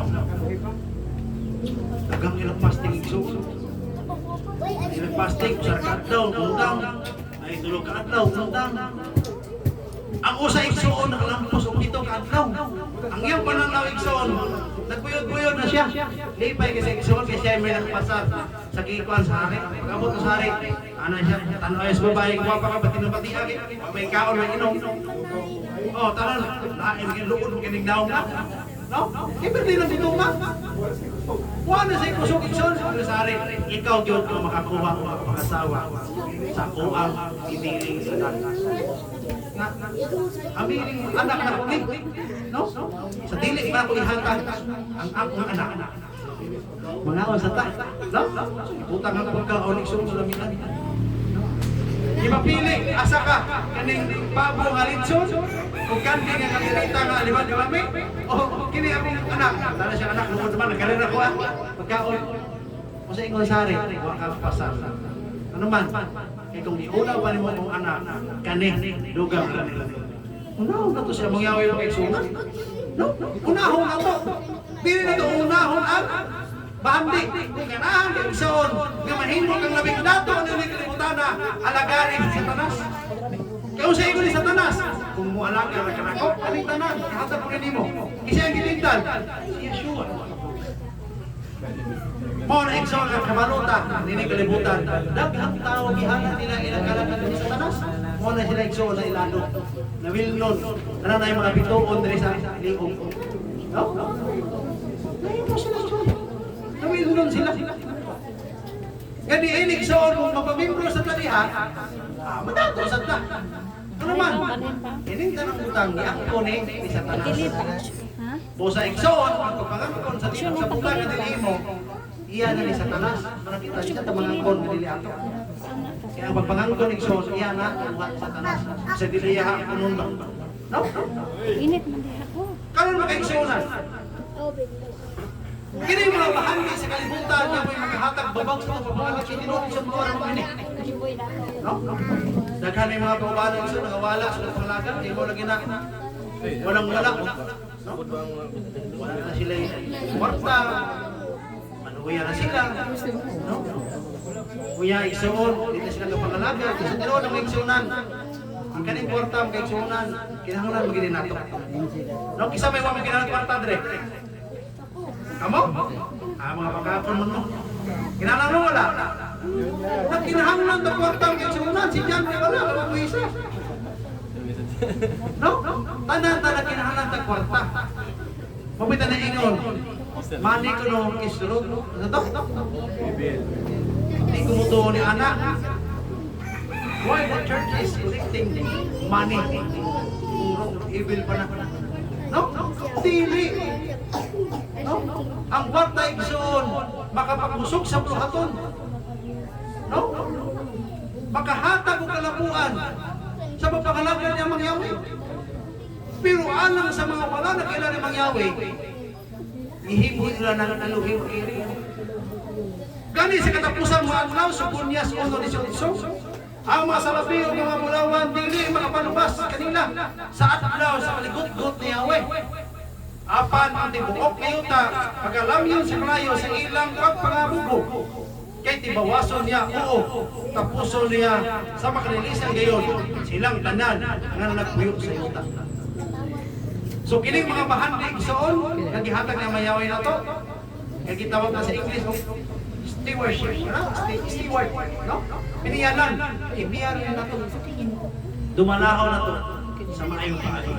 Dagang ilang pasting igso. Ilang pasting, usar ka daw, undang. Ay tulog ka daw, undang. Ang usa igsoon nakalampos o pito ka daw. Ang iyong pananaw igsoon, nagkuyod-kuyod na siya. Lipay kasi igsoon kasi siya may nakapasar sa kikuan sa hari. Pag-abot ko sa hari, ano siya, tanong sa babae, guwapa ka, ba't tinapati agit? May kaon, may inom. Oh, tanan, lain yung lukod mo kinig daong na. No? Iba din ang bitong na. Wala sa kusog igsoon sa hari. Ikaw yun kung makakuha o makasawa sa kuang itiling sa danas. Amiling anak na kulit, no? Sa dili ba ako ihatag ang akong anak? Mangawan sa ta, no? Utang ang pagkaon igsoon sa lamian. Ipapili, asa ka, kaning babo nga litson, o kandi nga kapilita nga liwan di mami, o kini akong anak, tala siya anak, lungkot naman, nagaling ako pagkaon. O sa ingon sari, huwag ka pasar. Ano man, kaya kung iulaw pa ni mo kong anak, kani, dugang lang nila. Unahon na to siya, mangyawin mo kaigsunan. No? Unahon na to. Pili na to, unahon ang bandi. Kung ganahan kang igsoon, nga mahimo kang labing dato, ano yung kalimutan na alagarin sa Satanas. Kaya sa ingon ni Satanas, kung mo alaga na kanako, kalintanan, kahatap mo rin mo. Kasi ang gilintan, si Yeshua. Mo na igsoon ang kamalutan, nini kalibutan, daghang tao gihanan nila ilang kalagan ni Satanas. Mo na sila igsoon sa ilado. Nawilnon, ano na yung mga bituon diri sa liog. No? Ngayon mo sila igsoon. Nawilnon sila. Kadi inig igsoon kung mapamimbro sa taliha, madato sa ta. Ano man? Ining tanong utang ni ako ni Satanas. Bosa igsoon, ang pagpangangkon sa dito sa butang na dili mo, iya na ni Satanas. Nakita siya ta mangangkon dili ato. Kaya ang pagpangangkon igsoon, iya na ang Satanas. Sa dili ya kunon ba? No? Init man din ako. Karon makaigsuonan. Kini mo lang bahagi sa kalibutan niya mo'y makahatag babag sa mga kitinong sa mga orang ini. No? Daghan may mga pabalo sa nangawala sa panglagan, kay mo lagi na walang wala. No? Wala na sila kwarta. Manuya na sila. No? Kuya igsoon, dito sila kapangalaga, sa tinuod ang igsuonan. Ang kaning kwarta ang igsuonan, kinahanglan magini nato. No, kisa may mga kinahanglan kwarta dire. Kamu? Mga pagkakon mo. Kinahanglan mo wala. Nagkinahanglan ng kwarta ang igsuonan, si Jan kay wala, wala mo isa. No? Tanan kinahanglan ng kwarta. Mabita na ingon. Mani ko no kisrog. Ano to? Hindi kumutuho ni anak. Why the church is collecting money? Evil pa na. No? Dili. No? Ang kwarta igsoon, makapagusok sa buhaton. No? Makahatag og kalabuan sa pagpangalagan niya mangyawi. Pero alang sa mga wala na kailan ni mangyawi, ihimo nila ng aluhim iri. Gani sa katapusan mga adlaw sa Bunyas 1:18, ang mga salapi o mga bulawan dili makapanubas kanila sa adlaw sa kaligut-gut ni Yahweh. Apan ang tibuok niyo ta pagalamyon sa kalayo sa ilang pagpangabugo. Kay tibawason niya oo tapuson niya sa makanilisan gayon silang tanan nga nagpuyo sa yuta. So kining mga bahandig soon nagihatag na mayaway na to. Kaya gitawag na sa English stewardship, steward, no? Piniyanan, ipiyanan na to. Dumalahaw na to sa maayong paagi.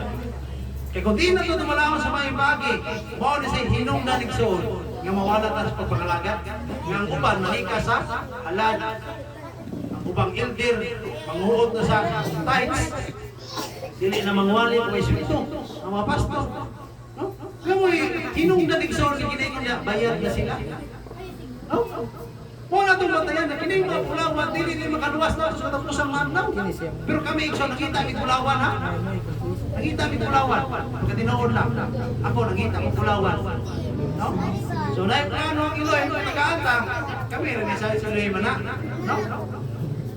Kaya kung di na to dumalahaw sa maayong paagi, mao ni sa hinungdan igsoon nga mawala ta sa pagpangalaga, nga ang uban mahika sa halad. Ang ubang ildir, manghuot na sa tights, dili na mangwali o espiritu, ang mga pasto. No? Kaya mo hinungdan igsoon nga ginayon niya, bayad na sila. No? Wala itong batayan na kining mga pulawan, dili ni makaluwas na sa katapusang mandaw. Pero kami igsoon, nakita ang pulawan ha? Nakita ang pulawan. Pagkatinoon lang. Ako nakita ang pulawan. No? So, ano ang ilo, yung pagkaantang, kami rin sa Iloy Mana. No?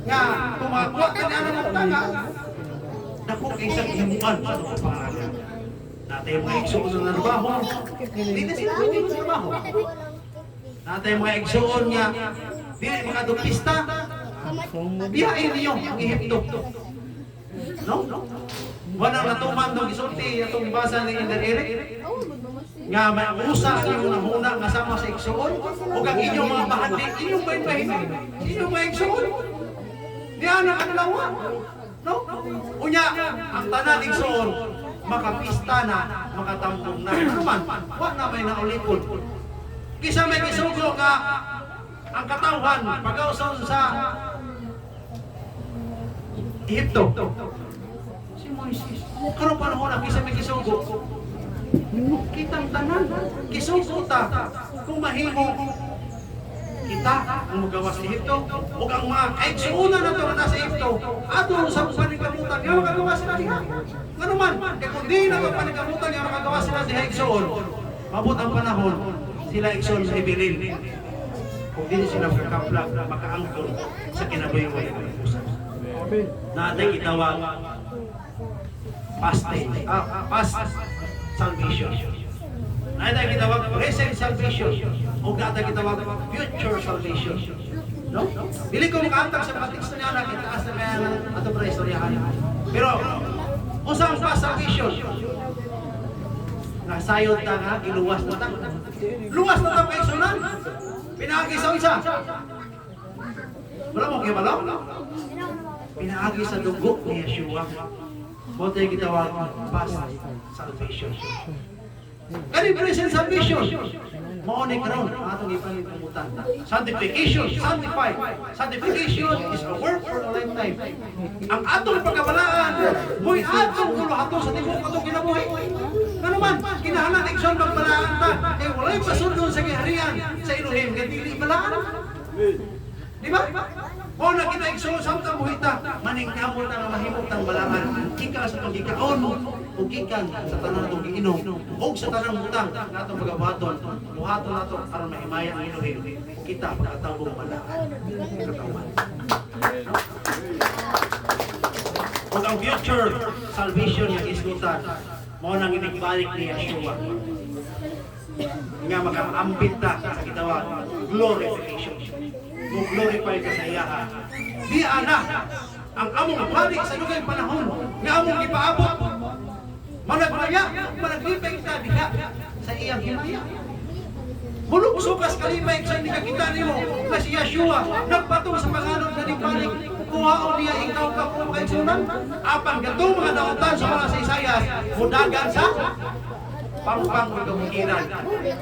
Nga, kumakuha ka na ng tanga, naku, isang himuan sa mga pangalan. Natay mga igsoon ng narbaho. Hindi na sila pwede ng narbaho. Natay mga igsoon nga, dili mga dupista, biyain niyo ang Ehipto. No? Walang natuman ng isulti, itong basa ng Inder-Eric, nga may usa yung nahuna nga sama sa igsoon, o kang inyong mga bahandi, inyong bahin, inyong mga igsoon. Diyan ang kanalawa. No? Unya, ang tanan igsoon, makapista na, makatampong na. Ano man, wala na may naulipon. Kisa may kisugo ka ang katawhan pag-auson sa Ehipto. Si Moises. Karon panahon na kisa may kisugo. Kitang tanan, kisugo ta kung mahimo kita ang magawas sa Ehipto o ang mga kaigsuunan na ito na nasa Ehipto ato sa panikamutan nga makagawa sila diha. Ano man, kaya kung di na ito panikamutan nga makagawa sila diha igsuon, mabot ang panahon sila igsoon sa ibilin. Kung di sila kakaplag, makaangkol sa kinabuhiwan ng Panginoon. Naatay itawag past salvation. Naatay itawag present salvation. O naatay itawag future salvation. No? Dili ko makaantag sa mga teksto niya na kitaas na kaya ng ato para istoryahan. Pero, usang past salvation. Nasayod ta nga, iluwas na ta. Luwas na ta kayo sunan. Pinaagi sa isa. Wala mo kayo malaw? Pinaagi sa dugo ni Yeshua. Bote yung gitawag past salvation. Kani present salvation. Maonik karon atong ipalimutan. Sanctification, sanctified. Sanctification is a work for a lifetime. Ang atong pagkabalaan, mo'y atong kuluhato sa tibok atong kinabuhi. Ano man, kinahanglan igsoon magbalaan ta. Kaya wala'y pasundon sa giharian sa Elohim. Kaya dili balaan. Di ba? O na kinaigsoon sa utang buhita, maningkamot ang mahimot ang balaan. Ika sa pagkikaon o gikan sa tanan itong giinom o sa tanang butang na itong magabuhaton. Buhaton na ito para mahimaya ang Elohim. O kita pagkatawang balaan. Katawan. O ang future salvation yung islutan, mao nang inigbalik ni Yeshua. Nga makaambit ta sa kitawag glorification. Kung glorify ka sa iyaha. Di ana ang among balik sa lugay panahon nga among ipaabot. Managmaya, managlipay ka diha sa iyang himaya. Hulog-sukas kalipay sa hindi kakita nimo na si Yeshua nagpatong sa panganon na balik. Kuhaon niya ikaw ka kung kaigsunan. Apan gatong mga nautan sa mga sa Isayas, mudagan sa pangpang kabukiran.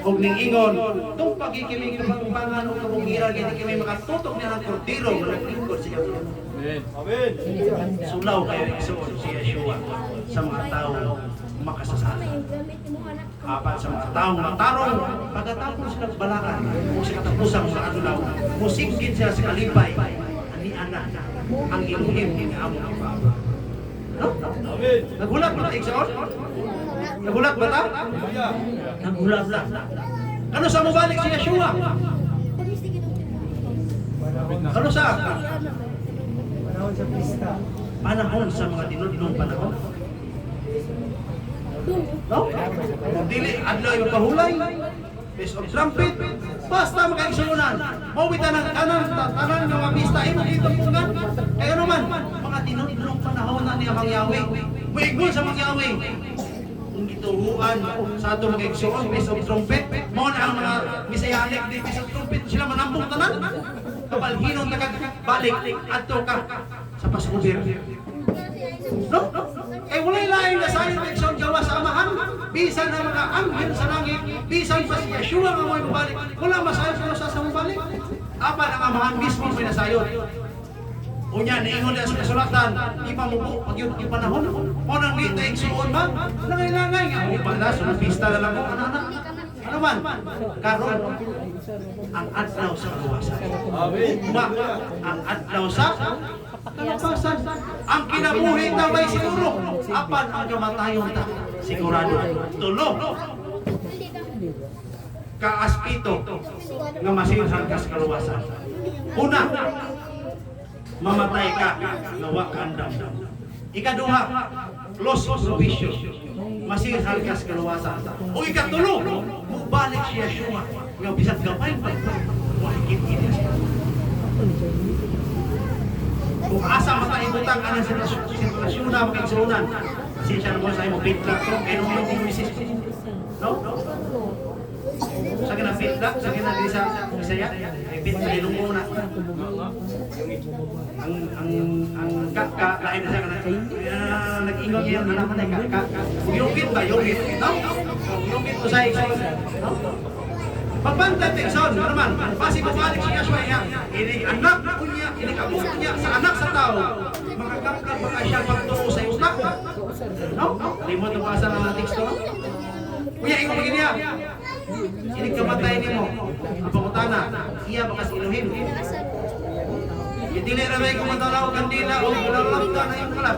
Huwag ning ingon, itong pagkikimig ng pangpangan o kabukiran, hindi kami makatutok niya ng kordiro na naglingkod siya. Amen. Sulaw kayo igsoon si Yeshua sa mga tao makasasala. Apat sa mga taong matarong, pagkatapos sila balakan, kung sa katapusang sa adulaw, musikit siya sa kalipay, ani anak, ang iluhim ni among Papa. No? Nagulat ba na igsoon? Nagulat ba ta? Nagulat lang. Ano sa mabalik si Yeshua? Kalusa. Panahon sa mga tinudlong panahon. No? Dili adlaw yung pahulay. Best of trumpet. Basta makaigsunan. Mawitan ng tanan nga mga pista. Imo dito pungan. Kaya naman, mga tinudlong panahon na niya Yahweh. Muigol sa Yahweh. Kung gituhuan sa ato makaigsuon, best of trumpet. Mo na ang mga Bisayalik di best of trumpet. Sila manampong tanan. Kapalhinon balik ato ka sa paskuber. No? Kaya wala lain na sa iyo eksyon gawa sa amahan. Bisan ang mga anghel sa langit, bisan pa si Yeshua nga may mabalik. Wala masayo sa mabalik. Apan ang amahan mismo may nasayo. Unya, niingon na sa kasulatan, di pa mo pag yun yung panahon. O nang di na iksuon ba? Nangailangan nga. O pala, sunod pista na lang ako, anak. Ano man? Karon, ang adlaw sa kaluwasan. Ma, ang adlaw sa kaluwasan. Ang kinabuhi daw ay siguro. Apan ang kamatayon ta. Sigurado. Tulog. Kaaspito nga masinhan ka sa kaluwasan. Una, mamatay ka, nawa ka ang damdam. Ikaduha, loss of provision. Masihal ka sa kaluwasan. O ikatulo, mubalik si Yeshua. Nga bisag gamay pa. Wakit-kit siya. Kung asa mataibutang anang sitwasyon na makaigsunan, siya na mo sa imo pitla ko, kaya nung yung misis ko. No? Sa kina pitla, sa kina di sa Bisaya, ay pitla yung muna. Ang kaka, lain na siya ka na nag-ingot yan, naman ay kaka. Yung pit ba? Yung pit, no? Yung pit ko sa ikson, no? Pagbantay sa ikson, naman, basi mabalik si Yeshua niya, ini anak ko niya, ini kabuk niya, sa anak sa tao, makakapkan baka siya pagtungo sa utak. No? Hindi mo ito pasa ng teksto, no? Kuya, ikaw magiging niya. Ini kamatay ni mo. Ang pangutana, iya baka si Elohim. Hindi na rin kumatalaw kandila o kulalapta na yung kalap.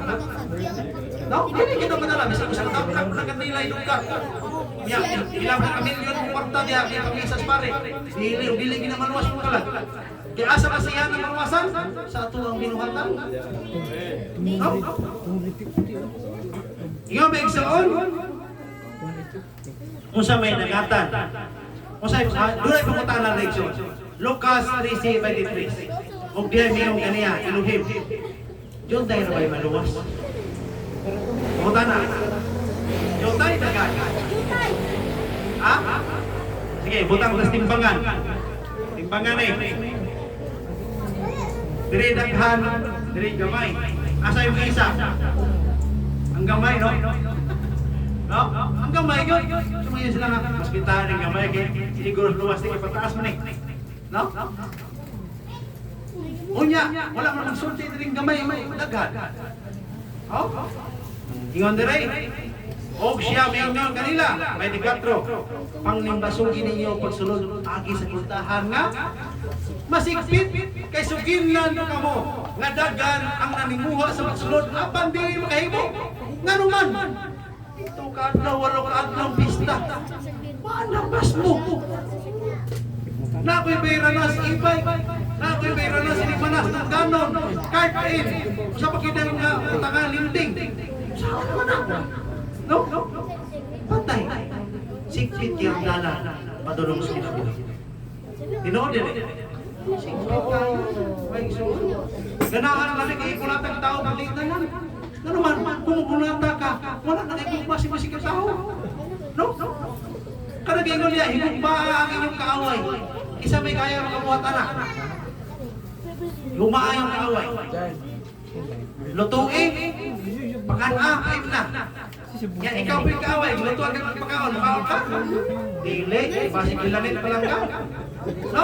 No? Hindi kita madala. Bisa ko sa kataprak na kandila yung ka. Ilang na kamilyon ng kwarta niya, kaya kamisas pare. Dili ginamaluwas mo kalat. Kaya asa kasiyahan ng maluwasan sa ato ang binuhatan. No? Ikaw may igsaon? Kung sa may nagatan. Kung sa doon ay pangutana na igsaon. Lucas 3:23. Kung diyan mayroong ganiya, Elohim. Diyon tayo na ba'y maluwas? Pangutana. Diyon tayo nagay. Ha? Sige, butang sa timbangan. Timbangan eh. Diri daghan, diri gamay. Asa yung isa? Ang gamay, no? No? Ang gamay, yun. Sumayin sila nga. Mas pintahan ng gamay. Siguro luwas din ipataas mo ni. No? Unya, wala mo nagsulti din gamay. May daghan. Oh? Ingon dire. Og siya may ingon kanila. May 24. Panglimbasugi ninyo pagsulod agi sa puntahan nga. Masigpit kay suginlan ka mo. Nga dagan ang nanimuha sa pagsulod. Apan dili makahimo. Ngano man? Ito kadlaw wala ka adlaw pista. Manabas mo. Nakoy pera na si Ibay. Nakoy pera na si Limanas ng ganon. Kahit kain. Sa pakita nga utangan linding. Saan naman ako? No? Patay. Sigpit yung dala. Padulong sa kinabuhi. Tinood din eh. Sigpit kayo. Ganahan na rin kayo kulatang tao. Balitan lang. Ano man, kumukulata ka. Wala na kayo kumasi-masig ang tao. No? Kanag-ingon niya, higugba ang inyong kaaway. Isa may kaya makabuhat anak. Lumaan yung kaaway. Lutuin. Pakan-akin na. Yan, ikaw may kaaway. Lutuan ka ng pagkaon. Makaon ka. Dili. Basi kilanit pa lang ka. No?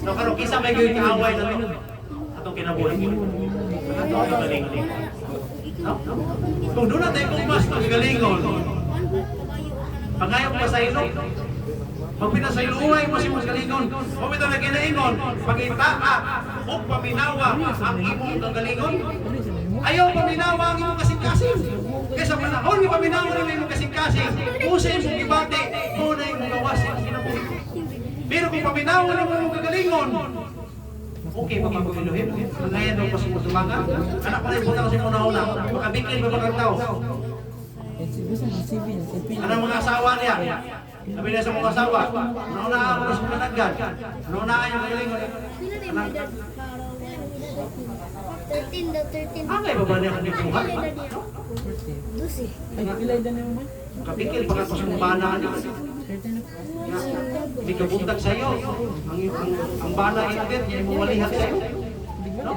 No, karong isa may gawin kaaway na ito. Atong kinabuhi mo. Atong galingon. No? Kung doon natin kung mas galingon, pangayong pasaylo. Pag pinasayluhay mo si mas galingon, kung ito na ginaingon, pag-itaa o paminawa ang imong kagalingon, ayaw paminawa ang imong kasing-kasing. Kaya sa panahon yung paminawa ng imong kasing-kasing, kung sa imong ibate, muna yung gawas ang kinabuhi. Pero kung paminawan ang mga kagalingon, okay pa pagpapiluhin. Ngayon daw pa sumusumaga. Anak ko na ibutang si Muna-una. Makabikil ba mga tao? Anong mga asawa niya? Sabi niya sa mga asawa, naunaan ko sa kanaggan. Naunaan yung kagalingon. Anak, 13 daw, 13. angay ba ba niya kung ibuhat? Dusi. Makabikil pa ka pa sa bana niya. Hindi ka buntag sa'yo. Ang bana inagit, niya yung malihat sa'yo. No?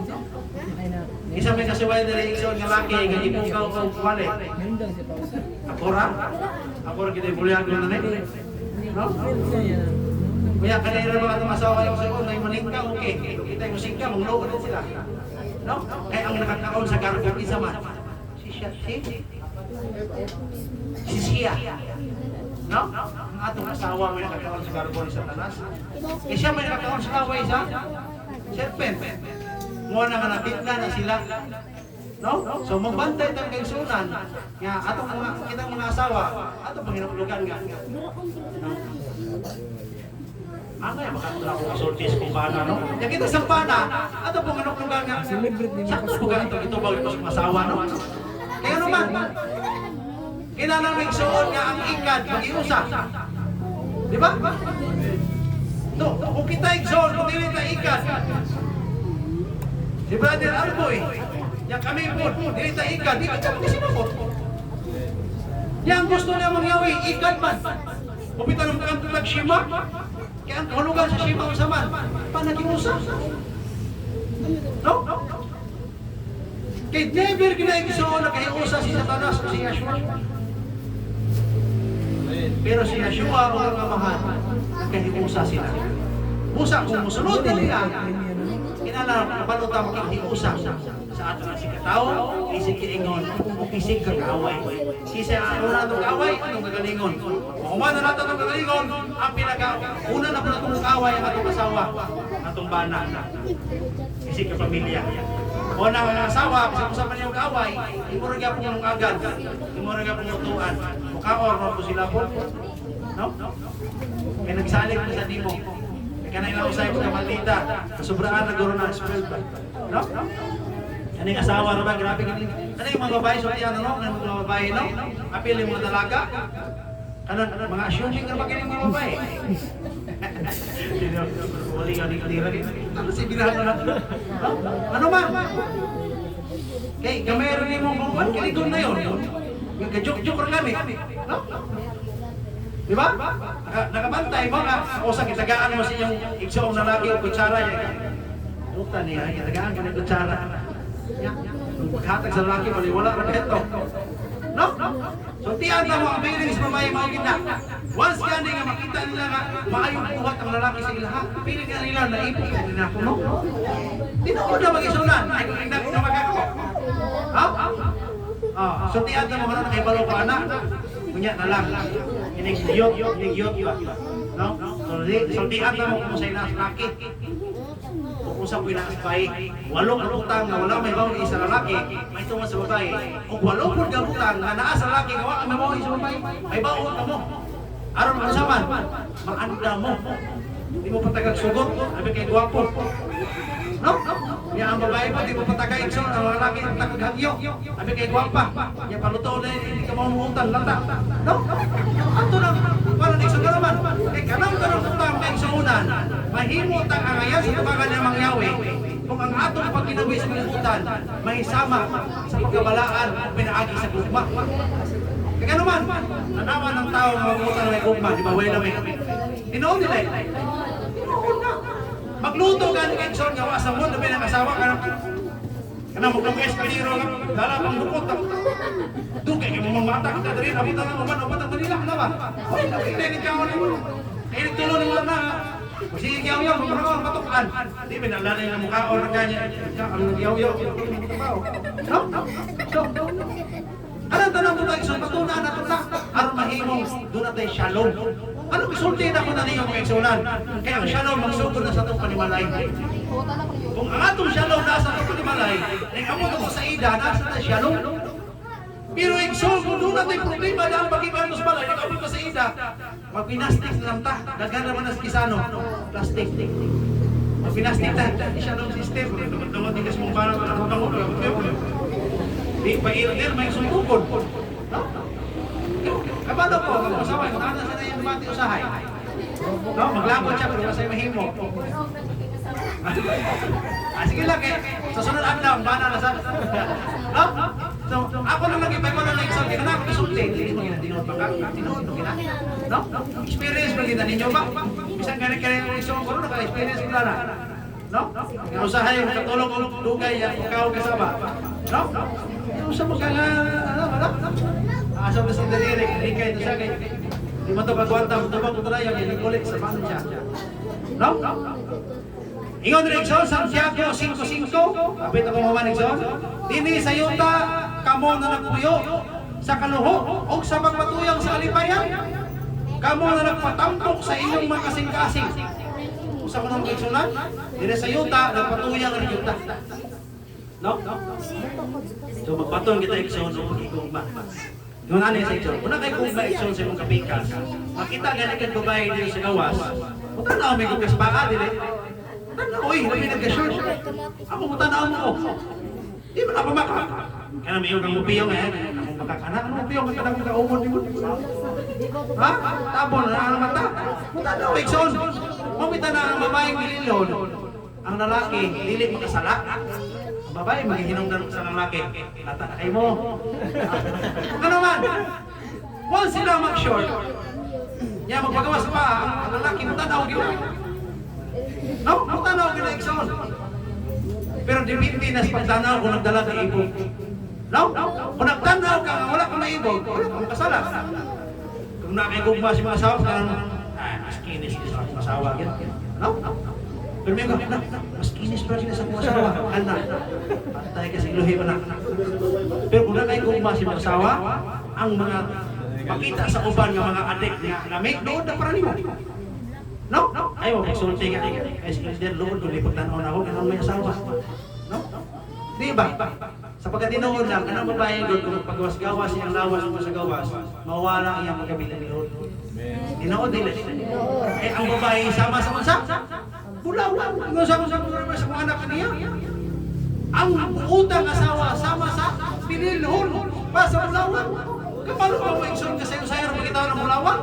Isa may kasiway na rin iksyon nga laki, ganyan po ka o kumali. Ako ra? Ako ra kita ibulihan ko na rin. No? Kaya kanina ba itong asawa yung sa'yo, may maling ka, okay. Kita yung musik ka, mangloko din sila. No? Kaya ang nakakaon sa garbo, isa man. Si siya. No? Ang atong asawa may nakakaon sa garbo ni Satanas. Eh siya may nakakaon sa kaway sa serpent. Muna nga napitna na sila. No? So magbantay tayong kaigsunan. Nga atong mga kitang mga asawa, atong panginapulugan nga. No? Angay makatula ko kasultis kung paano, no? Yang kita sa pana, atong panginapulugan nga. Sakto po ka ito ba ito sa asawa, no? Kaya naman, kailangan suot nga ang ikad mag-iusa. Di ba? No, kung kita igsoon, kung dili na ikad. Si Brother Alboy, yang kami po, dili na ikad, di ka kami sinukot. Yang gusto niya mangyawi, ikad man. Pupita ng kanto nag-shima, kaya ang kahulugan sa shima usaman, panag-iusa. No? Kaya never kinaigsoon na kahiusa si Satanas o si Yeshua. Pero si Yeshua o ang amahan, nagkahiusa sila. Musa, kung musunod na nila, kinala panuta makihiusa sa ato na si katao, isig kiingon, o isig kagaway. Sisa ang una itong kaway, itong kagalingon. Kung umana natin itong kagalingon, ang una na po na itong kaway ang atong asawa, atong bana, isig kapamilya. O na ang asawa, sa man yung kaway, imuragya po yung agad, imuragya po yung tuan. Mukaor mo po sila po. No? Kaya nagsalit po sa dimo. Kaya na inausay po ka maldita. Sobraan na guro na spell ba? No? Ano yung asawa na ba? Grabe ka din. Ano yung mga babae? So yan, ano? Ano mga babae, no? Apil yung mga dalaga? Ano? Mga assuming na magaling mga babae. Wali ka ni kalira rin. Ano si binahan na? Ano man? Kaya gamay rin mo kung kinigon na yun. Yung kajuk-juk rin kami. No? Di ba? Nakabantay mo nga. O sa kitagaan mo sa iyong igsoong na lagi o kutsara. Tuta niya, kitagaan ka ng kutsara. Paghatag sa lalaki, wala rin ito. No? So tiyan na mo ang feelings babae mga kita. Once ka nga makita nila nga maayong buhat ang lalaki sa ilaha, piling nga nila naipok ka nila ko, no? Tinood na mag-isunan. Ay kung hindi na magkako. Ha? So tiyan na mo na nakibalo pa anak. Kunya na lang. Hinigyot ba? No? So tiyan na mo kung sa ilang lalaki. Kung sa pinakasbay, walong utang na wala may bawang isa lalaki, may tungan sa babae. Kung walong utang na naa sa lalaki, gawa may bawang isa babae, may bawang ka mo. Aron mo saman, maanda mo. Hindi mo patagag sugot, sabi kay guwapo. No? Kaya ang babae mo, hindi mo patagag ikso, ang lalaki ang tagaghagyo. Sabi kay guwapa, kaya paluto na hindi ka maumuutan, lata. No? Ato na, parang ikso ka naman. Eh, kanang utang kay iksuunan, mahimot ang angayan sa tabagan niya mangyawi. Kung ang atong pagkinawi sa kalibutan, may sama sa pagkabalaan, pinaagi sa gugma. Kaya naman, nanawa ng tao na magutan na may gugma, di ba? Way na may tinoon nila eh. Tinoon na. Magluto ka ni Kekson, nga asa mo, na pinag-asawa ka na. Kana mo kang espiriro nga, dala pang dukot. Dugay ka mo mamata kita dali, abutan lang uban ang Manila, ano ba? Hoy, nakikinig ka ako na mo. Kaya nagtulo ni mo na. Sige yaw-yaw, magpapakawang patukan. Di, pinalalay na mukha o na kanya. Ang yaw-yaw, no? So, anong tanong mo tayo? So, patunaan na ito na. Aron mahimong, doon na tayo shalom. Anong isulti na ko na niyo mga iksunan? Kaya ang shalom, magsugod na sa itong panimalay. Kung ang atong shalom nasa itong panimalay, nag-amot ako sa ida, nasa tayo shalom. Pero iksul, kung doon na tayo problema na ang pagkibanos balay, nag-amot ka sa ida, Magpinastik na lang ta. Daghan naman na sa Kisano. Plastic. Magpinastik ta. Hindi siya ng system. Dumot din kasi mong parang tango. Di pa ilder, may sumbukod. No? Kapado po, mag-usaway. Kung ano sa yung mati usahay. No? Maglabot siya pero masay mahimo. Sige lang eh. Sa sunod adlaw, bana na sa... No? So, ako lang nag-ibay ko lang exam. Kaya na ako isulti. Hindi mo ginatinood pa ka. Tinood mo gina. No? Experience ba gina ninyo ba? Isang ganit-ganit yung exam ko, naka-experience ko na. No? Yung usahay, katulong ko dugay, ikaw kasama. No? Yung sa mga ano? Asa ba si Daliri, hindi kayo ito siya kay... Di mo ito pagwanta, ito ba ito na yung ilikulik sa paano siya. No? Ingon rin Igsoon, Santiago 5:5, kapit ako mga Igsoon, dini sa yuta, kamo na nagpuyo sa kaluho o sa pagpatuyang sa alipayan, kamo na nagpatampok sa inyong mga kasing-kasing. Usa ko ng Igsoon, dini sa yuta, nagpatuyang ang yuta. No? So magpatong kita Igsoon, ikugma. Yung ano sa Igsoon, kung na kayo kugma Igsoon sa imong kapikas, makita ganit kang babae dito sa gawas, punta na ako may kugas baka dili. Uy, may nagka-short. Ako mutanaw mo ko. Di ba na pamaka? Kaya may yung mupiyong eh. Ako makakana. Ano mupiyong? Kaya nang kaumon di mo. Ha? Tabon na ang mata. Mutanaw, Igsoon. Mamita na ang babaeng bililon. Ang lalaki, dili makasala. Ang babae, maghihinong sa lalaki. Lata na kayo mo. Ano man? Once sila mag-short, niya magpagawas pa, ang lalaki mutanaw yun. No, magtanaw ka na Igsoon. Pero dipindi na sa pagtanaw kung nagdala ka ibog. No? Kung nagtanaw ka, wala ka na ibog, wala ka makasala. Kung nakikugma si mga asawa, mas kinis sa asawa. No? Pero may mga, mas kinis pa sila sa mga asawa. Anak, patay kasi luhi pa na. Pero kung nakikugma si mga asawa, ang mga makita sa uban ng mga adik na may doon na para nimo. No? Ayaw, magsulti ka. Ay, lood kung ipagtanaw na ako, ganun may asawa. No? Di ba? Sapagkat tinood lang, anong babae doon kung paggawas-gawas siyang lawas mo sa gawas, mawala ang iyang magabitan ni Lord. Tinood nila. Eh, ang babae sama sa mansa? Bulaw lang. Ang sama-sama sa mga anak niya. Ang utang asawa sama sa pinilhon pa sa bulawan. Kapalo ba mo Igsoon kasi yung sayang magkita ng bulawan?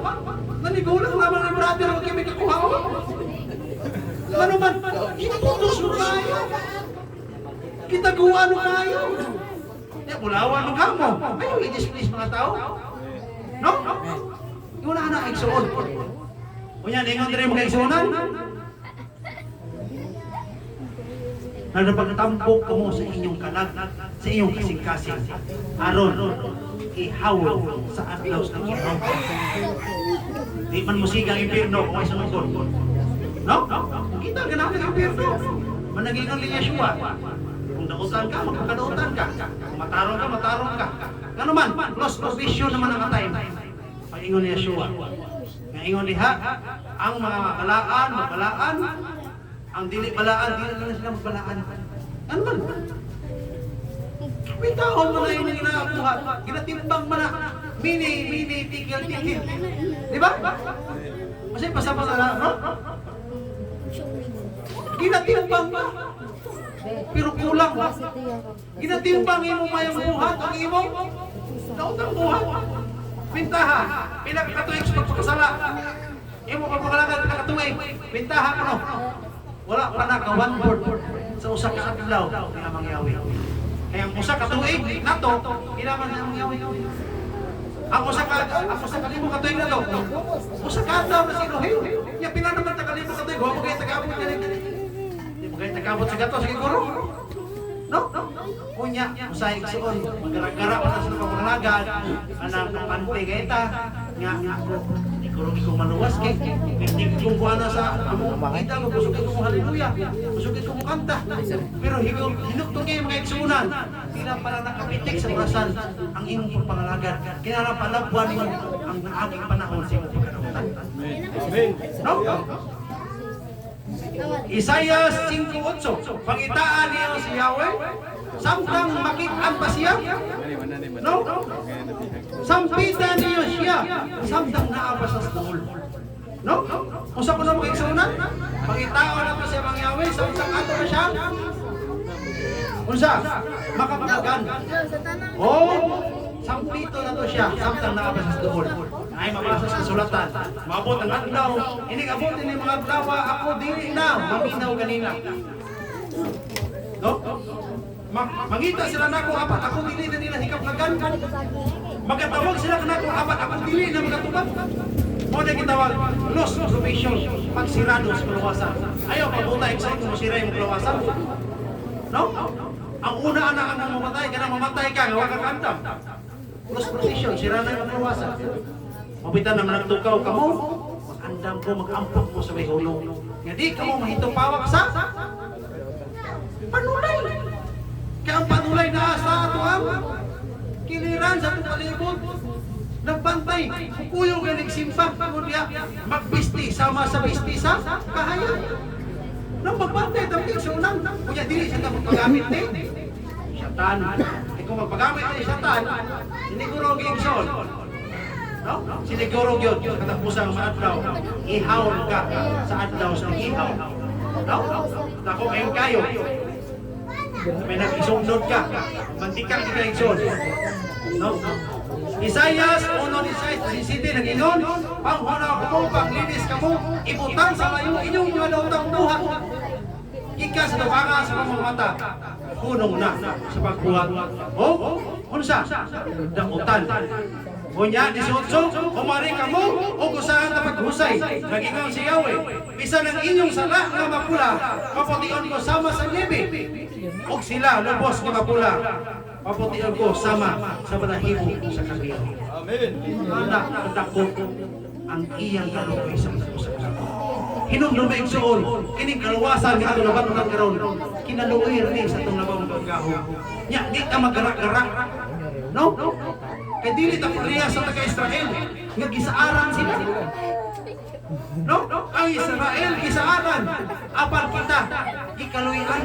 Nanigulang naman ng brother, huwag kami kakuha ko. Ano man, iputos mo tayo. Kitaguan mo tayo. Bulawan mo ka mo. Ayaw i-displace mga tao. No? Yung na Igsoon. Kunya, ingon rin mga Igsoonan. Nagpagtambok ka mo sa inyong kanag, sa inyong kasing-kasing. Aron, ihawal sa adlaw ng Ginoo. Di man musiga ang impyerno kung ay sumugod. No? Kita ka natin ang impyerno. Managingon ni Yeshua. Kung dakutan ka, magkakadautan ka. Kung matarong ka. Ano man, lost provision naman ang time. Paingon ni Yeshua. Ngaingon niha, ang mga magbalaan, ang dili balaan, dili na sila magbalaan. Ano man? May taon mo na yun yung inakuha. Ginatimbang mo na. Mini, tigil. Di ba? Kasi pasama na, no? Ginatimbang ba? Pero kulang ba? Ginatimbang mo mayang buhat ang imong nautang buhat. Pintaha. Pinakatuig sa pagpapasala. Imo pagpapalagan pinakatuig. Pintaha ko no. Wala pa na ka one word sa usa ka adlaw nga mangyawi. Kaya ang usa ka tuig nato, kailangan na mangyawi. Ako sa kalimo ka tuig na to. Usa ka adlaw na sinuhin. Ya pinanaman ta kalimo ka tuig, wa mo kay tagabot kani. Di mo kay tagabot sa gato siguro. No? Kunya, usahay Igsoon, magara-gara pa sa pagpapalagan, anang pante kay ta, nga kurong ko manuwas kay hindi ko kuana sa among kita ko busugin ko haleluya busugin ko kanta pero hinukto kay mga Igsoonan tila para nakapitik sa orasan ang imong pagpangalagan kinala palabwan mo ang naaging panahon sa imong pagkanamutan. Amen. No? Isaiah 5:8 pangitaan niyo si Yahweh samtang makit-an pa siya. No? Sampitan niyo siya. Samtang naabas sa school. No? Kung sa ko na mag-igsunan, pangitao na to siya mangyawi, samtang ato na siya. Unsa? Makapagagan. Sampito na to siya, samtang naabas sa school. Ay mabasa sa kasulatan. Maabot ang adlaw. Ining abot ni mga adlaw, ako dili na maminaw kanina. No? Mangita sila nako apat, ako dili na nila hikap nagan. Magatawag sila kanako apat, ako dili na magatubag. Mo na gitawag loss of probation, pagsirado sa kalawasan. Ayaw pabuta excited mo sira yung kalawasan. No? Ang una anak ang mamatay, kana mamatay ka, nga wa ka kantam. Loss probation, sira na yung kalawasan. Mabitan naman nagtukaw ka mo, mag-andam ko, mag-ampok mo sa may hulong. Nga di ka mo mahitupawak sa panulay. Kaya ang panulay na sa ato ang kiliran sa itong palibot. Nagbantay, kukuyo ka nagsimpa, kuya, magbisti, sama sa bisti sa kahayag. Nang magbantay, tapos sa unang, kuya, dili siya na magpagamit ni Satan. E kung magpagamit ni Satan, siniguro gigson. No? Siniguro yun, katapusan sa adlaw, ihaw ka sa adlaw sa ihaw. No? Ako ngayon kayo. May nag-isundod ka, mantikang ika-isod. No? Isaias, 1:17 nag-ingon, panghuna ko mo, panglinis ka mo, ibutang sa layo inyong mga dautang buhat. Ika sa tabanga sa mga mata, punong na sa pagbuhat. O, unsa? Dakutan. Kunya, 18, kumari ka mo, o kusahan na paghusay. Nag-ingon si Yahweh, bisa ng inyong sala na mapula, paputian ko sama sa niebe. O sila, lubos na mapula, paputian ko sama sa balahibo sa kabiro. Amen. Anak, dako ang iyang kaluoy sa kaluoy. Hinumdumay igsoon, kining kaluwasan nga atong nabatunan karon, kinaluoy rin sa atong nabawang pagkaho. Nya, di ka magarak-garak. No? Kaya dili ta pareha sa taga-Israel, nga gisaaran sila. No? Ang Israel, gisaaran. Apal kita, ikaluyan.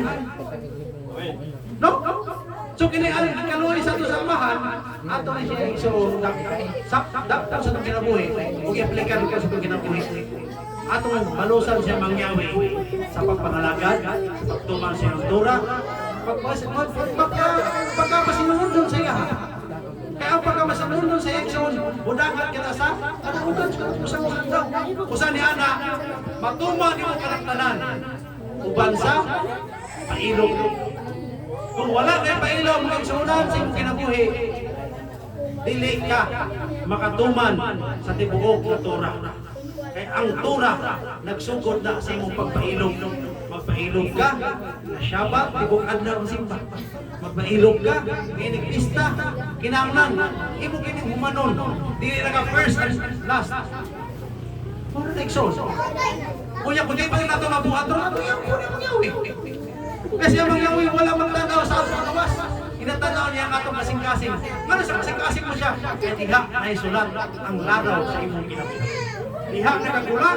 No? So kini ang ikaluy sa ito sa amahan, ato ni siya igsoon, dakta sa itong kinabuhi, kung i-aplikan ka sa itong kinabuhi. Atong balusan siya mangyawi sa pagpangalagad, sa pagtuman siya ng tura, pagkapasinuhundon sa iya. Kaya ang pagkapasinuhundon sa Exxon, budangan kita sa kanahugan sa mga daw. Kusa ni Ana, matuman yung karaktanan, uban sa pailog. Kung wala kayo pailog, mag-Exxonan sa iyong kinabuhi, dili ka makatuman sa tibuok na tura. Kaya ang tura, nagsugod na sa imong pagpailog. Magpailog ka, nasyabat, tibukad na ang simba. Magpailog ka, kinigpista, kinanglan, imo kining humanon. Dili na ka first and last. Para na Exxon. Kuya, kung di pa rin nato mabuhat, nato yung kuya mangyawi. Kasi ang mangyawi, wala magtanaw sa atong kawas. Inatanaw niya ang atong kasing-kasing. Ngano sa kasing-kasing mo siya? Kaya tiha na isulat ang laraw sa imong kinabuhi. Diha nagagula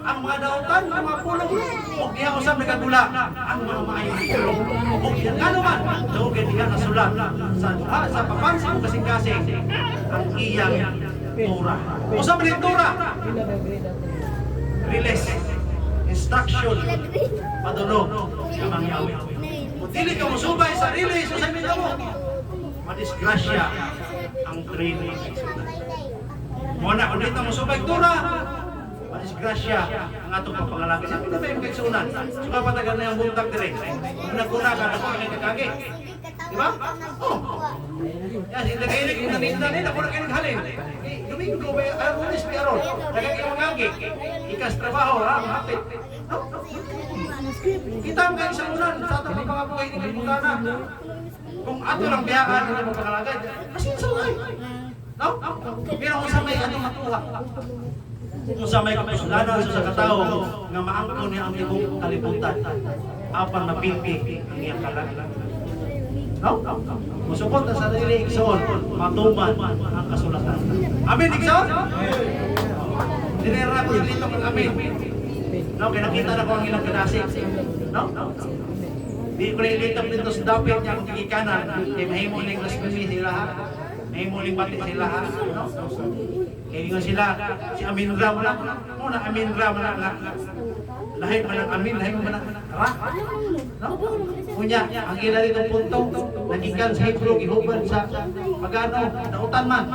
ang mga dautan, ang mga pulong, o diha usap nagagula ang mga maayong pulong. O ano man, daugay diha nasulat sa duha, sa papansin kasing-kasing ang iyang tura. Usap rin tura, release, instruction, padulong, kamang Yahweh. Kung dili ka musubay sa release, usamin ka mo, madisgrasya ang training. Muna, kung dito musubay tura, madisgrasya ang atong papangalagin. Sabi na ba yung kaigsunan? Suka patagal na yung buntag dire. Kung nagkuna ka, ako na nagkakagi. Diba? Oh. Yan, ilagay-ilig yung naninda nila, ako na kayo naghalin. Domingo, lunes, may aron. Nagkakagi yung magagi. Ikas trabaho, ha? Hapit. No? Kita ang kaigsunan sa atong papangabuhay ni Kalimutan na. Kung ato lang biyaan, hindi mo pangalagay. Masin sa uhay. No? Pero kung sa may atong matuha, kung sa may kapuslanan sa katao nga maangkon niya ang ibong kalibutan, apan mapilpi ang iyang kalaglag. No? Musupot na sa sarili Igsoon, matuman ang kasulatan. Amen, Igsoon? Dinera ko yung lito kong amen. No? Kaya nakita na ko ang ilang kanasik. No? Di ko na ilitap dito sa dapit niya ang kikikanan, kaya mahimo na yung blasphemy sila ha. may muling pati sila, no? Kaya nga sila, si Amin Ram na, muna Amin Ram na, lahi man ang Amin, lahi man ang Ra, no? Kunya, ang ila dito punto, nagikan sa Hebrew, gihuban sa magano, nautan man.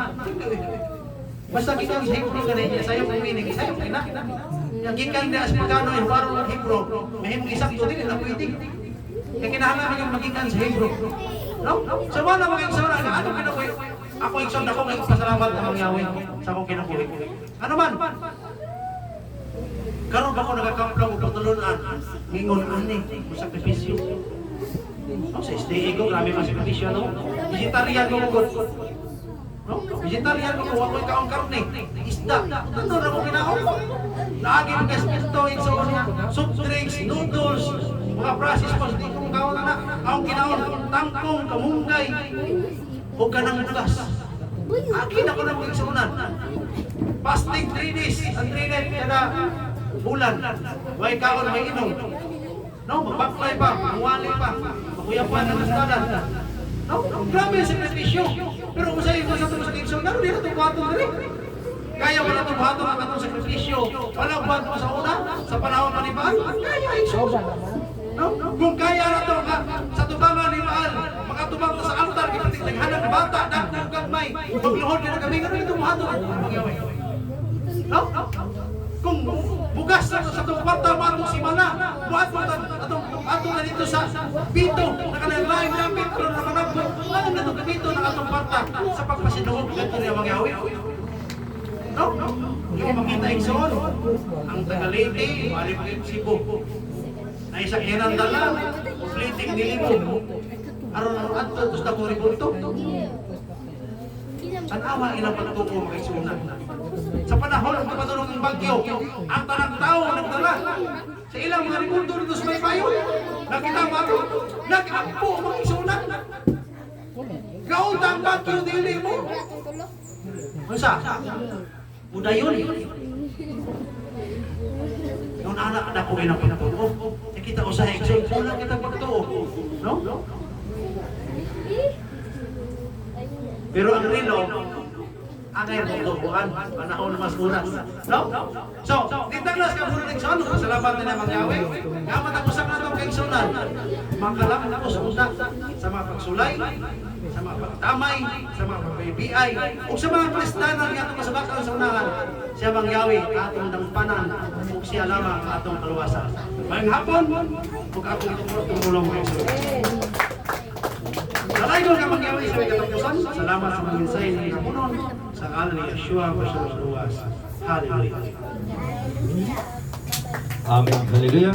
Basta gikan sa Hebrew kanina, sayo kong meaning, sayo kina. Yang gikan na sa magano, yung parang ng Hebrew, may mong isang tutin, na pwede. Kaya kinahanglan yung magikan sa Hebrew. No? So wala mga igsoon na, ano kinabuhi? Ako igsoon ako, nagpasalamat na mangyawi sa akong kinabuhi. Ano man? Karon ba ko nagakamplang o patulunan? Ngingon ani, sakripisyo. No, sa SDA ko, grabe mga sakripisyo, no? Vegetarian ko mo, no? Vegetarian ko, ako ikaong karne, isda. Ano na ko kinaon? Naagi mga spirito, igsoon niya, soft drinks, noodles, mga process pa, hindi ko makaon na. Akong kinaon, tangkong, kamunggay, o kanang bugas. Akin ako na mga igsunan. Fasting 3 days, ang 3 days, kada bulan. May kaon, may inom. No, magbaklay pa, muwali pa, makuyapan ng nasadan. No, grabe ang sakripisyo. Pero kung sa'yo ko sa itong sakripisyo, naroon din itong buhaton na rin. Kaya wala itong buhaton ang itong sakripisyo. Walang buhaton sa una, sa panahon pa ni Baal. Kaya, igsoon. No? Kung kaya na ito, sa tubangan ni Baal, makatubang na sa altar, kipating naghanap ng bata, dakong gagmay, magluhod ka na kami, gano'n itong buhaton. No? Kung bugas na sa itong kwarta, matong si Mana, buhat mo atong na dito sa pito, nakanalaing dapat, pero nakanagpo, ano na itong pito ng atong kwarta sa pagpasinuhog, ganito niya mangyawi. No? Yung makita igsoon, ang Tagalite, Malipit, Cebu, na isang hinandala, fleeting nilibog, aron ang ato, tapos na kong ribunto. Ang awa ilang pagtuko mga igsunan. Sa panahon ng pagpatulong ng bagyo, ang tanang tao nagdala sa ilang mga ribunto dito sa may bayo. Nakita ba ito? Nag-ampo mga igsunan. Gaunta ang bagyo dili mo. Masa? Muda yun. Yung anak na ko ng pagtuo, nakita ko sa igsoon, kulang kita pagtuo. No? Pero ang rilo, angay mo tubuhan, panahon na mas unas. No? So, ditanglas ka muna ng igsoon, salamat na naman Yahweh. Kamat ako sa kanatong kaigsunan, mangkalang ako sa una, sa mga pagsulay, sa mga pagtamay, sa mga pag-BI, o sa mga kristanan nga itong masabakal sa unahan, siya bang Yahweh, atong dangpanan, o siya lamang atong kaluwasan. Mayang hapon, huwag akong tumulong kayo. Salamat ka bang Yahweh sa may katapusan. Salamat sa mga mensahe ng hapunon sa ngalan ni Yeshua, Masyong Luwas. Hallelujah. Amen. Hallelujah.